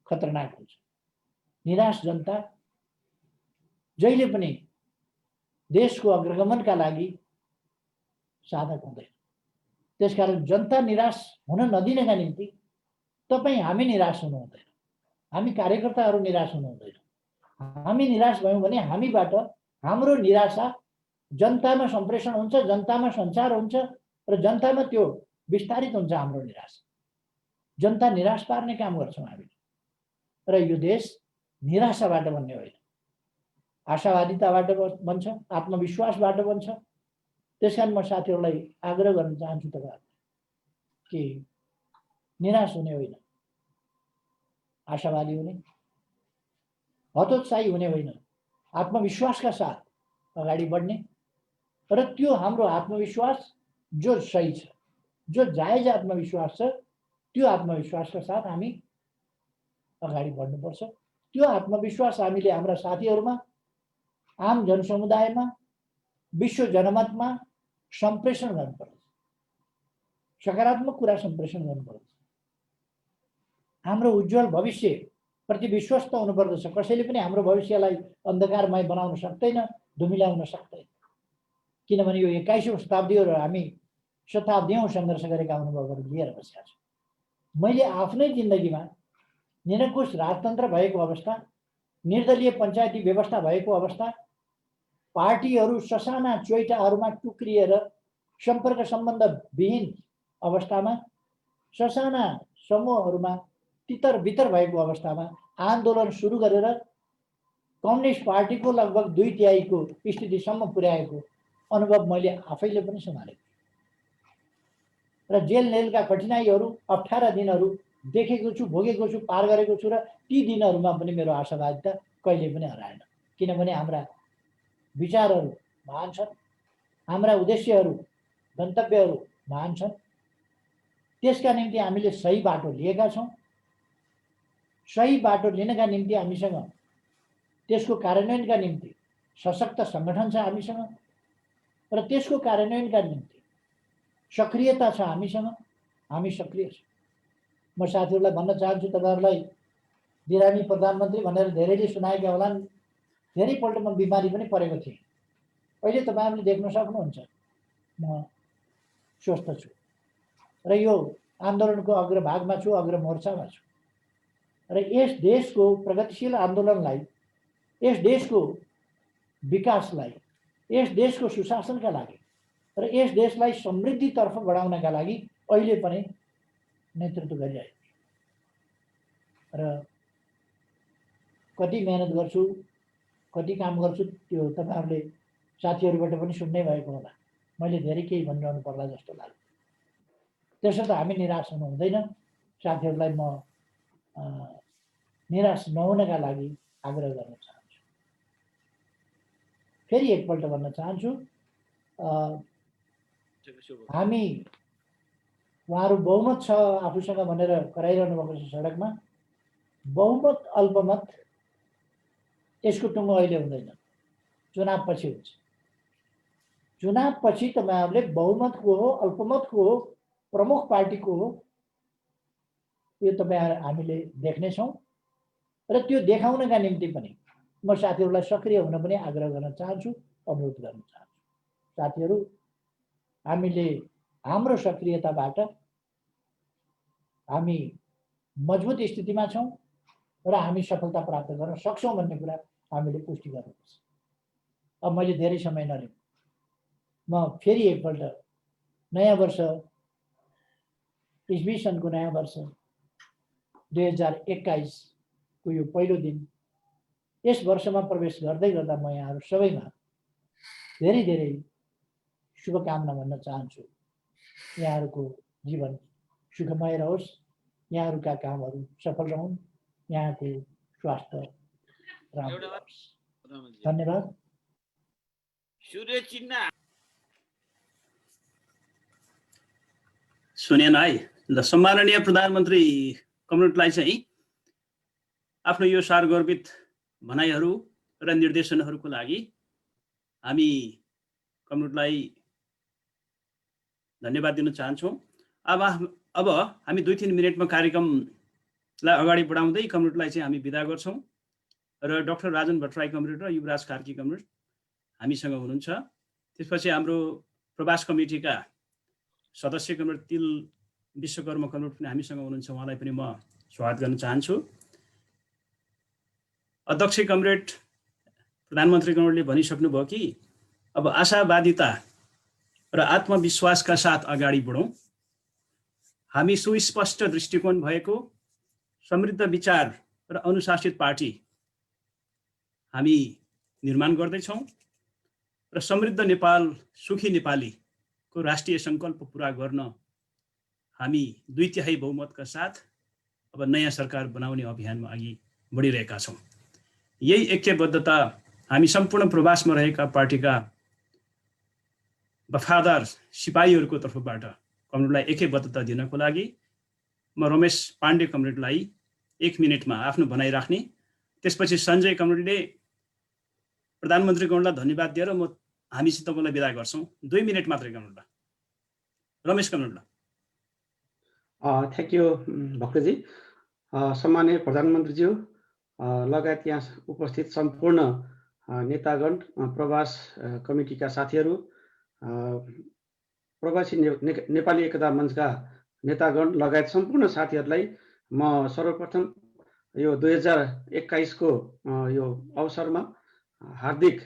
खतरनाक हुन्छ। निराश जनता जहिले पनि देशको अग्रगमनका लागि साधक हुँदैन। त्यसकारण जनता निराश हुन नदिनका निम्ति तपाई हामी निराश हुनु हुँदैन, हामी कार्यकर्ताहरू निराश हुनु हुँदैन। हामी निराश भयौं भने हामीबाट हाम्रो निराशा जनतामा सम्प्रेषण हुन्छ, जनतामा सञ्चार हुन्छ र जनतामा त्यो विस्तारित हुन्छ। हाम्रो निराशा जनता निराश पार्ने काम गर्छौं हामी। र यो देश निराशाबाट बन्ने होइन, आशावादिताबाट बन्छ, आत्मविश्वासबाट बन्छ। त्यसकारण म साथीहरूलाई आग्रह गर्न चाहन्छु तपाईहरुलाई कि निराश हुने होइन, आशावादी हुने, हतोत्साही हुने होइन, आत्मविश्वासका साथ अगाडि बढ्ने। र त्यो हाम्रो आत्मविश्वास जो सही छ, जो जायज आत्मविश्वास छ, त्यो आत्मविश्वासका साथ हामी अगाडि बढ्नुपर्छ। त्यो आत्मविश्वास हामीले हाम्रा साथीहरूमा, आम जनसमुदायमा, विश्व जनमतमा सम्प्रेषण गर्नुपर्छ। सकारात्मक कुरा सम्प्रेषण गर्नुपर्छ। हाम्रो उज्जवल भविष्य प्रति विश्वस्त हुनुपर्दछ। कसैले पनि हाम्रो भविष्यलाई अन्धकारमय बनाउन सक्दैन, धुमिल्याउन सक्दैन। किनभने यो 21औं शताब्दी हो र हामी शताब्दीऔं सङ्घर्ष गरेका अनुभवहरू लिएर बसेका छौँ। मैले आफ्नै जिन्दगीमा निरङ्कुश राजतन्त्र भएको अवस्था, निर्दलीय पञ्चायती व्यवस्था भएको अवस्था, पार्टीहरू ससाना चोइटाहरूमा टुक्रिएर सम्पर्क सम्बन्ध विहीन अवस्थामा, ससाना समूहहरूमा तितर बितर भएको अवस्थामा आन्दोलन सुरु गरेर कम्युनिस्ट पार्टीको लगभग 2/3 स्थितिसम्म पुर्याएको अनुभव मैले आफैले पनि सम्हालेको र जेल नेलका कठिनाइहरू, अप्ठ्यारा दिनहरू देखेको छु, भोगेको छु, पार गरेको छु। र ती दिनहरूमा पनि मेरो आशावादिता कहिले पनि हराएन। किनभने हाम्रा विचारहरू महान छन्, हाम्रा उद्देश्यहरू, गन्तव्यहरू महान छन्। त्यसका निम्ति हामीले सही बाटो लिएका छौँ। सही बाटो लिनका निम्ति हामीसँग त्यसको कार्यान्वयनका निम्ति सशक्त सङ्गठन छ हामीसँग र त्यसको कार्यान्वयनका निम्ति सक्रियता छ हामीसँग, हामी सक्रिय छौँ। म साथीहरूलाई भन्न चाहन्छु, तपाईँहरूलाई बिरामी प्रधानमन्त्री भनेर धेरैले सुनाएका होलान्। धेरैपल्ट म बिमारी पनि परेको थिएँ। अहिले तपाईँहरूले देख्न सक्नुहुन्छ म स्वस्थ छु र यो आन्दोलनको अग्रभागमा छु, अग्रमोर्चामा छु र यस देशको प्रगतिशील आन्दोलनलाई, यस देशको विकासलाई, यस देशको सुशासनका लागि र यस देशलाई समृद्धितर्फ बढाउनका लागि अहिले पनि नेतृत्व गरिरहेको छु। र कति मेहनत गर्छु, कति काम गर्छु, त्यो तपाईँहरूले साथीहरूबाट पनि सुन्नै भएको होला। मैले धेरै केही भनिरहनु पर्ला जस्तो लाग्छ। त्यसो त हामी निराश हुनु हुँदैन। साथीहरूलाई म निराश नहुनका लागि आग्रह गर्न चाहन्छु। फेरि एकपल्ट भन्न चाहन्छु, हामी उहाँहरू बहुमत छ आफूसँग भनेर कराइरहनु भएको छ सडकमा। बहुमत अल्पमत यसको टुङ्गो अहिले हुँदैन, चुनाव पछि हुन्छ। चुनाव पछि तपाईँहरूले बहुमतको हो, अल्पमतको हो, प्रमुख पार्टीको हो, यो तपाईँहरू हामीले देख्नेछौँ र त्यो देखाउनका निम्ति पनि म साथीहरूलाई सक्रिय हुन पनि आग्रह गर्न चाहन्छु, अनुरोध गर्न चाहन्छु। साथीहरू, हामीले हाम्रो सक्रियताबाट हामी मजबुत स्थितिमा छौँ र हामी सफलता प्राप्त गर्न सक्छौँ भन्ने कुरा हामीले पुष्टि गर्नुपर्छ। अब मैले धेरै समय नलिउँ, म फेरि एकपल्ट नयाँ वर्ष, ईस्वी सनको नयाँ वर्ष 2021 को यो पहिलो दिन, यस वर्षमा प्रवेश गर्दै गर्दा म यहाँहरू सबैमा धेरै धेरै शुभकामना भन्न चाहन्छु। यहाँहरूको जीवन सुखमय रहोस्, यहाँहरूका कामहरू सफल रहन्, यहाँको स्वास्थ्य राम्रो रहोस्। धन्यवाद। सुनेन है। ल, सम्माननीय प्रधानमन्त्री कमरेडलाई चाहिँ आफ्नो यो सारगर्भित भनाइहरू र निर्देशनहरूको लागि हामी कमरेडलाई धन्यवाद दिन चाहन्छौँ। अब हामी 2-3 मिनटमा कार्यक्रमलाई अगाडि बढाउँदै कमरेडलाई चाहिँ हामी बिदा गर्छौँ र डाक्टर राजन भट्टराई कमरेड र युवराज कार्की कमरेड हामीसँग हुनुहुन्छ। त्यसपछि हाम्रो प्रवास कमिटीका सदस्य कमरेड तिल विश्वकर्मा कमरेड पनि हामीसँग हुनुहुन्छ। उहाँलाई पनि म स्वागत गर्न चाहन्छु। अध्यक्ष कमरेड प्रधानमन्त्री कमरेडले भनिसक्नुभयो कि अब आशावादिता र आत्मविश्वासका साथ अगाडि बढौँ। हामी सुस्पष्ट दृष्टिकोण भएको समृद्ध विचार र अनुशासित पार्टी हामी निर्माण गर्दैछौँ र समृद्ध नेपाल, सुखी नेपालीको राष्ट्रिय सङ्कल्प पुरा गर्न हामी 2/3 बहुमतका साथ अब नयाँ सरकार बनाउने अभियानमा अघि बढिरहेका छौँ। यही ऐक्यबद्धता हामी सम्पूर्ण प्रवासमा रहेका पार्टीका वफादार सिपाहीहरूको तर्फबाट कमरेडलाई ऐक्यबद्धता दिनको लागि म रमेश पाण्डे कमरेडलाई 1 मिनटमा आफ्नो भनाइ राख्ने, त्यसपछि सञ्जय कमरेडले प्रधानमन्त्री कमरेडलाई धन्यवाद दिएर हामीसित तपाईँलाई बिदा गर्छौँ। 2 मिनट मात्रै कमरेडलाई। रमेश कमरेडलाई। थ्याङ्क यू भक्तजी। सम्माननीय प्रधानमन्त्रीज्यू लगायत यहाँ उपस्थित सम्पूर्ण नेतागण, प्रवास कमिटीका साथीहरू, प्रवासी नेपाली एकता मञ्चका नेतागण लगायत सम्पूर्ण साथीहरूलाई म सर्वप्रथम यो 2021 को यो अवसरमा हार्दिक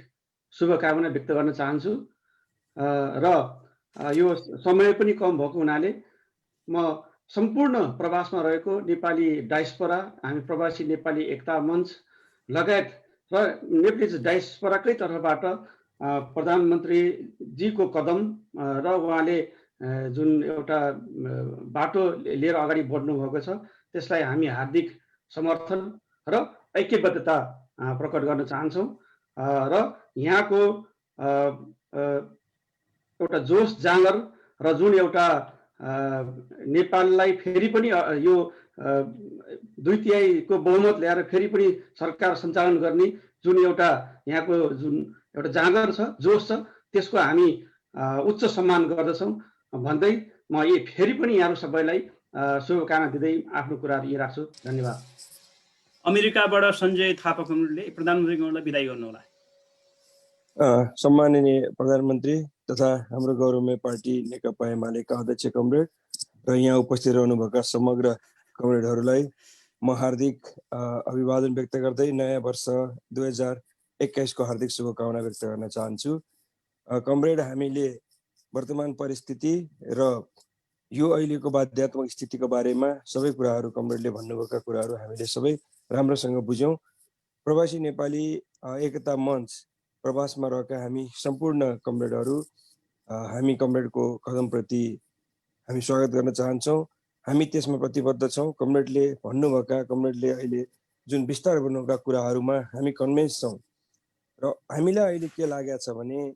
शुभकामना व्यक्त गर्न चाहन्छु र यो समय पनि कम भएको हुनाले म सम्पूर्ण प्रवासमा रहेको नेपाली डायस्पोरा, हामी प्रवासी नेपाली एकता मञ्च लगायत र नेपाली डायस्पोराकै तर्फबाट प्रधानमन्त्रीजीको कदम र उहाँले जुन एउटा बाटो लिएर अगाडि बढ्नु भएको छ त्यसलाई हामी हार्दिक समर्थन र ऐक्यबद्धता प्रकट गर्न चाहन्छौँ र यहाँको एउटा जोस जाँगर र जुन एउटा नेपाललाई फेरि पनि यो 2/3 को बहुमत ल्याएर फेरि पनि सरकार सञ्चालन गर्ने जुन एउटा यहाँको जुन एउटा जाँगर छ, जोस छ, त्यसको हामी उच्च सम्मान गर्दछौँ भन्दै म फेरि पनि यहाँहरू सबैलाई शुभकामना दिँदै आफ्नो कुराहरू यहीँ राख्छु। धन्यवाद। अमेरिकाबाट सञ्जय थापाले प्रधानमन्त्रीलाई बिदाई गर्नुहोला। सम्माननीय प्रधानमन्त्री तथा हाम्रो गौरवमय पार्टी नेकपा एमालेका अध्यक्ष कमरेड र यहाँ उपस्थित रहनुभएका समग्र कमरेडहरूलाई म हार्दिक अभिवादन व्यक्त गर्दै नयाँ वर्ष 2021 को हार्दिक शुभकामना व्यक्त गर्न चाहन्छु। कमरेड, हामीले वर्तमान परिस्थिति र यो अहिलेको बाध्यात्मक स्थितिको बारेमा सबै कुराहरू कमरेडले भन्नुभएका कुराहरू हामीले सबै राम्रोसँग बुझ्यौँ। प्रवासी नेपाली एकता मञ्च प्रवासमा रहेका हामी सम्पूर्ण कमरेडहरू हामी कमरेडको कदमप्रति हामी स्वागत गर्न चाहन्छौँ। हामी त्यसमा प्रतिबद्ध छौँ। कमरेडले भन्नुभएका, कमरेडले अहिले जुन विस्तार गर्नुभएका कुराहरूमा हामी कन्भिन्स छौँ र हामीलाई अहिले के लागेको छ भने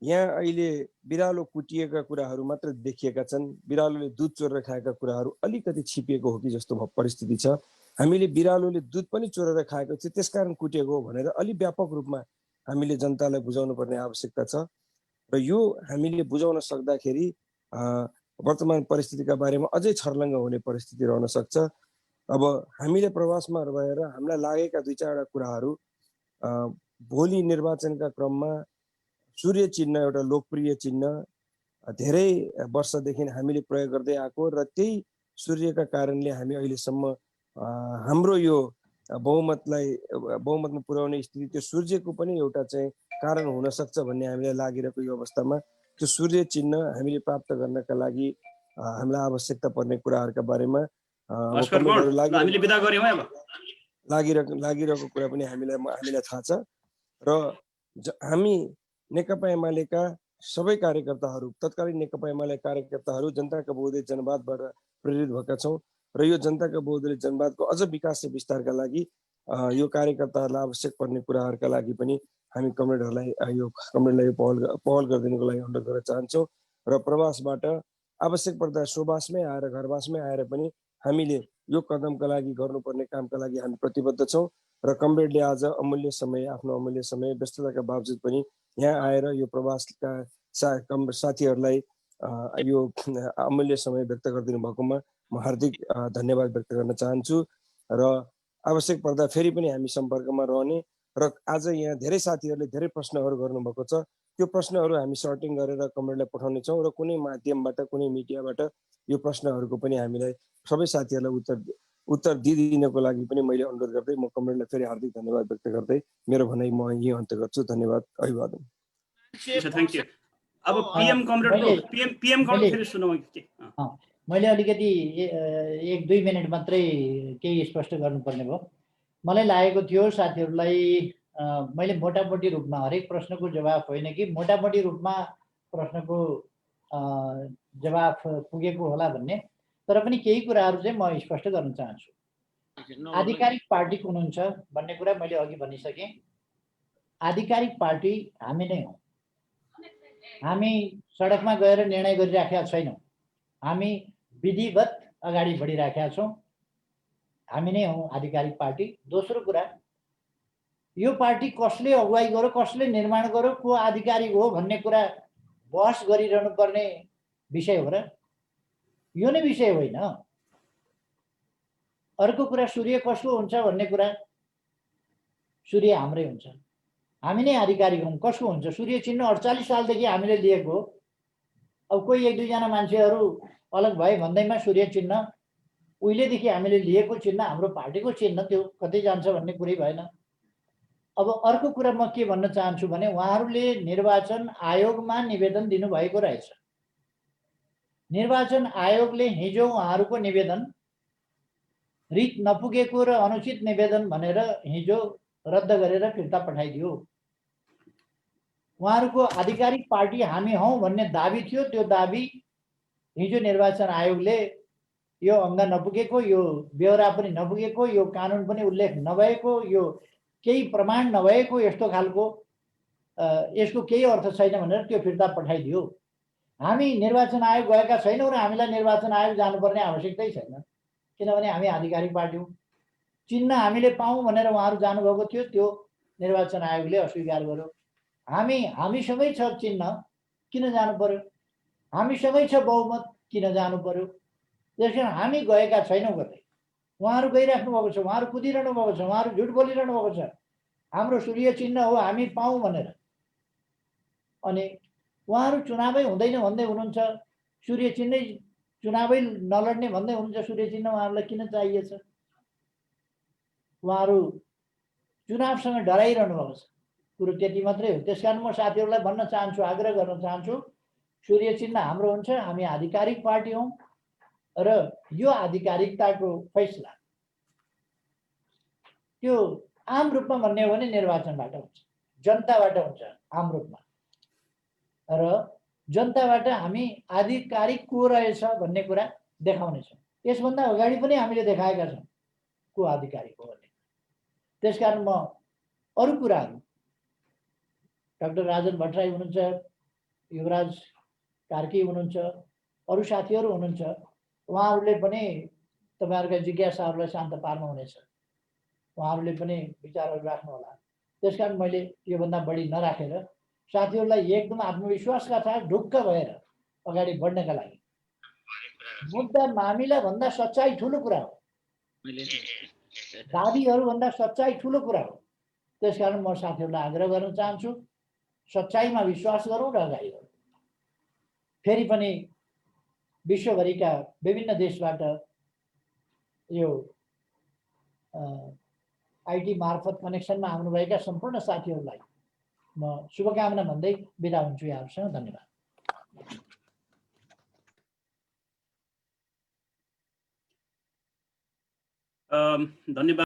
यहाँ अहिले बिरालो कुटिएका कुराहरू मात्र देखिएका छन्। बिरालोले दुध चोरेर खाएका कुराहरू अलिकति छिपिएको हो कि जस्तो परिस्थिति छ। हामीले बिरालोले दुध पनि चोरेर खाएको थियो त्यसकारण कुटिएको हो भनेर अलि व्यापक रूपमा हामीले जनतालाई बुझाउनु पर्ने आवश्यकता छ र यो हामीले बुझाउन सक्दाखेरि वर्तमान परिस्थितिका बारेमा अझै छर्लङ्ग हुने परिस्थिति रहन सक्छ। अब हामीले प्रवासमा रहेर हामीलाई लागेका 2-4 कुराहरू, भोलि निर्वाचनका क्रममा सूर्य चिन्ह एउटा लोकप्रिय चिन्ह धेरै वर्षदेखि हामीले प्रयोग गर्दै आएको र त्यही सूर्यका कारणले हामी अहिलेसम्म हाम्रो यो बहुमतमा पुर्याउने स्थिति त्यो सूर्यको पनि एउटा चाहिँ कारण हुन सक्छ भन्ने हामीलाई लागिरहेको यो अवस्थामा त्यो सूर्य चिन्ह हामीले प्राप्त गर्नका लागि हामीलाई आवश्यकता पर्ने कुराहरूका बारेमा लागिरहेको कुरा पनि हामीलाई थाहा छ र हामी नेकपा एमालेका सबै कार्यकर्ताहरू, तत्कालीन नेकपा एमाले कार्यकर्ताहरू जनताका बहुदलीय जनवादबाट प्रेरित भएका छौँ र यो जनताका बहुदलीय जनवादको अझ विकास र विस्तारका लागि यो कार्यकर्ताहरूलाई आवश्यक पर्ने कुराहरूका लागि पनि हामी कमरेडलाई यो पहल गरिदिनुको लागि अनुरोध गर्न चाहन्छौँ र प्रवासबाट आवश्यक पर्दा स्ववासमै आएर घरवासमै आएर पनि हामीले यो कदमका लागि गर्नुपर्ने कामका लागि हामी प्रतिबद्ध छौँ र कमरेडले आज आफ्नो अमूल्य समय व्यस्तताका बावजुद पनि यहाँ आएर यो प्रवासका साथीहरूलाई यो अमूल्य समय व्यक्त गरिदिनु भएकोमा म हार्दिक धन्यवाद व्यक्त गर्न चाहन्छु र आवश्यक पर्दा फेरि पनि हामी सम्पर्कमा रहने र आज यहाँ धेरै साथीहरूले धेरै प्रश्नहरू गर्नुभएको छ। त्यो प्रश्नहरू हामी सर्टिङ गरेर कमरेडलाई पठाउने छौँ र कुनै माध्यमबाट, कुनै मिडियाबाट यो प्रश्नहरूको पनि हामीलाई सबै साथीहरूलाई उत्तर दिदिनको लागि पनि मैले अनुरोध गर्दै म कमरेडलाई फेरि हार्दिक धन्यवाद व्यक्त गर्दै मेरो भनाइ म यही अन्त्य गर्छु। धन्यवाद, अभिवादन। अब पीएम कमरेड फेरि सुनौँ के? मैले अलिकति 1-2 मिनट मात्रै केही स्पष्ट गर्नुपर्ने भयो। मलाई लागेको थियो साथीहरूलाई मैले मोटामोटी रूपमा हरेक प्रश्नको जवाफ होइन कि मोटामोटी रूपमा प्रश्नको जवाफ पुगेको होला भन्ने, तर पनि केही कुराहरू चाहिँ म स्पष्ट गर्न चाहन्छु। आधिकारिक पार्टी कुन हुन्छ भन्ने कुरा मैले अघि भनिसकेँ। आधिकारिक पार्टी हामी नै हौँ। हामी सडकमा गएर निर्णय गरिराखेका छैनौँ। हामी विधिवत अगाडि बढिराखेका छौँ। हामी नै हौँ आधिकारिक पार्टी। दोस्रो कुरा, यो पार्टी कसले अगुवाई गर्यो, कसले निर्माण गर्यो, को आधिकारिक हो भन्ने कुरा बहस गरिरहनु पर्ने विषय हो र? यो नै विषय होइन। अर्को कुरा, सूर्य कसको हुन्छ भन्ने कुरा, सूर्य हाम्रै हुन्छ। हामी नै आधिकारिक हौँ। कसको हुन्छ? सूर्य चिन्ह 48 सालदेखि हामीले लिएको हो। अब कोही 1-2 जना मान्छेहरू अलग भए भन्दैमा सूर्य चिन्ह उहिलेदेखि हामीले लिएको चिन्ह, हाम्रो पार्टीको चिन्ह, त्यो कतै जान्छ भन्ने कुरै भएन। अब अर्को कुरा म के भन्न चाहन्छु भने उहाँहरूले निर्वाचन आयोगमा निवेदन दिनुभएको रहेछ। निर्वाचन आयोगले हिजो उहाँहरूको निवेदन रिट नपुगेको र अनुचित निवेदन भनेर हिजो रद्द गरेर फिर्ता पठाइदियो। उहाँहरूको आधिकारिक पार्टी हामी हौँ भन्ने दाबी थियो। त्यो दाबी हिजो निर्वाचन आयोगले यो अङ्ग नपुगेको, यो ब्यौरा पनि नपुगेको, यो कानुन पनि उल्लेख नभएको, यो केही प्रमाण नभएको, यस्तो खालको यसको केही अर्थ छैन भनेर त्यो फिर्ता पठाइदियो। हामी निर्वाचन आयोग गएका छैनौँ र हामीलाई निर्वाचन आयोग जानुपर्ने आवश्यकतै छैन, किनभने हामी आधिकारिक पार्टी हौँ। चिन्ह हामीले पाऊँ भनेर उहाँहरू जानुभएको थियो, त्यो निर्वाचन आयोगले अस्वीकार गर्यो। हामीसँगै छ चिन्ह, किन जानु पर्यो? हामीसँगै छ बहुमत, किन जानु पर्यो? त्यसकारण हामी गएका छैनौँ कतै, उहाँहरू गइराख्नु भएको छ, उहाँहरू कुदिरहनु भएको छ, उहाँहरू झुट बोलिरहनु भएको छ। हाम्रो सूर्य चिन्ह हो, हामी पाऊँ भनेर। अनि उहाँहरू चुनावै हुँदैन भन्दै हुनुहुन्छ, सूर्य चिन्है चुनावै नलड्ने भन्दै हुनुहुन्छ। सूर्य चिन्ह उहाँहरूलाई किन चाहिएछ? उहाँहरू चुनावसँग डराइरहनु भएको छ। कुरो त्यति मात्रै हो। त्यसकारण म साथीहरूलाई भन्न चाहन्छु, आग्रह गर्न चाहन्छु, सूर्य चिन्ह हाम्रो हुन्छ। हामी आधिकारिक पार्टी हौँ र यो आधिकारिकताको फैसला त्यो आम रूपमा भन्ने हो भने निर्वाचनबाट हुन्छ, जनताबाट हुन्छ आम रूपमा। र जनताबाट हामी आधिकारिक को रहेछ भन्ने कुरा देखाउनेछौँ। यसभन्दा अगाडि पनि हामीले देखाएका छौँ को आधिकारिक हो भन्ने। त्यसकारण म अरू कुराहरू, डाक्टर राजन भट्टराई हुनुहुन्छ, युवराज कार्की हुनुहुन्छ, अरू साथीहरू हुनुहुन्छ, उहाँहरूले पनि तपाईँहरूका जिज्ञासाहरूलाई शान्त पार्नुहुनेछ। उहाँहरूले पनि विचारहरू राख्नुहोला। त्यसकारण मैले योभन्दा बढी नराखेर साथीहरूलाई एकदम आत्मविश्वासका साथ ढुक्क भएर अगाडि बढ्नका लागि, मुद्दा मामिला भन्दा सच्चाइ ठुलो कुरा हो, दाबीहरू भन्दा सच्चाइ ठुलो कुरा हो। त्यसकारण म साथीहरूलाई आग्रह गर्न चाहन्छु, सच्चाइमा विश्वास गरौँ र अगाडि बढौँ। फेरि पनि विश्वभरिका विभिन्न देशबाट यो आइटी मार्फत कनेक्सनमा आउनुभएका सम्पूर्ण साथीहरूलाई म शुभकामना भन्दै बिदा हुन्छु। यहाँहरूसँग धन्यवाद। धन्यवाद।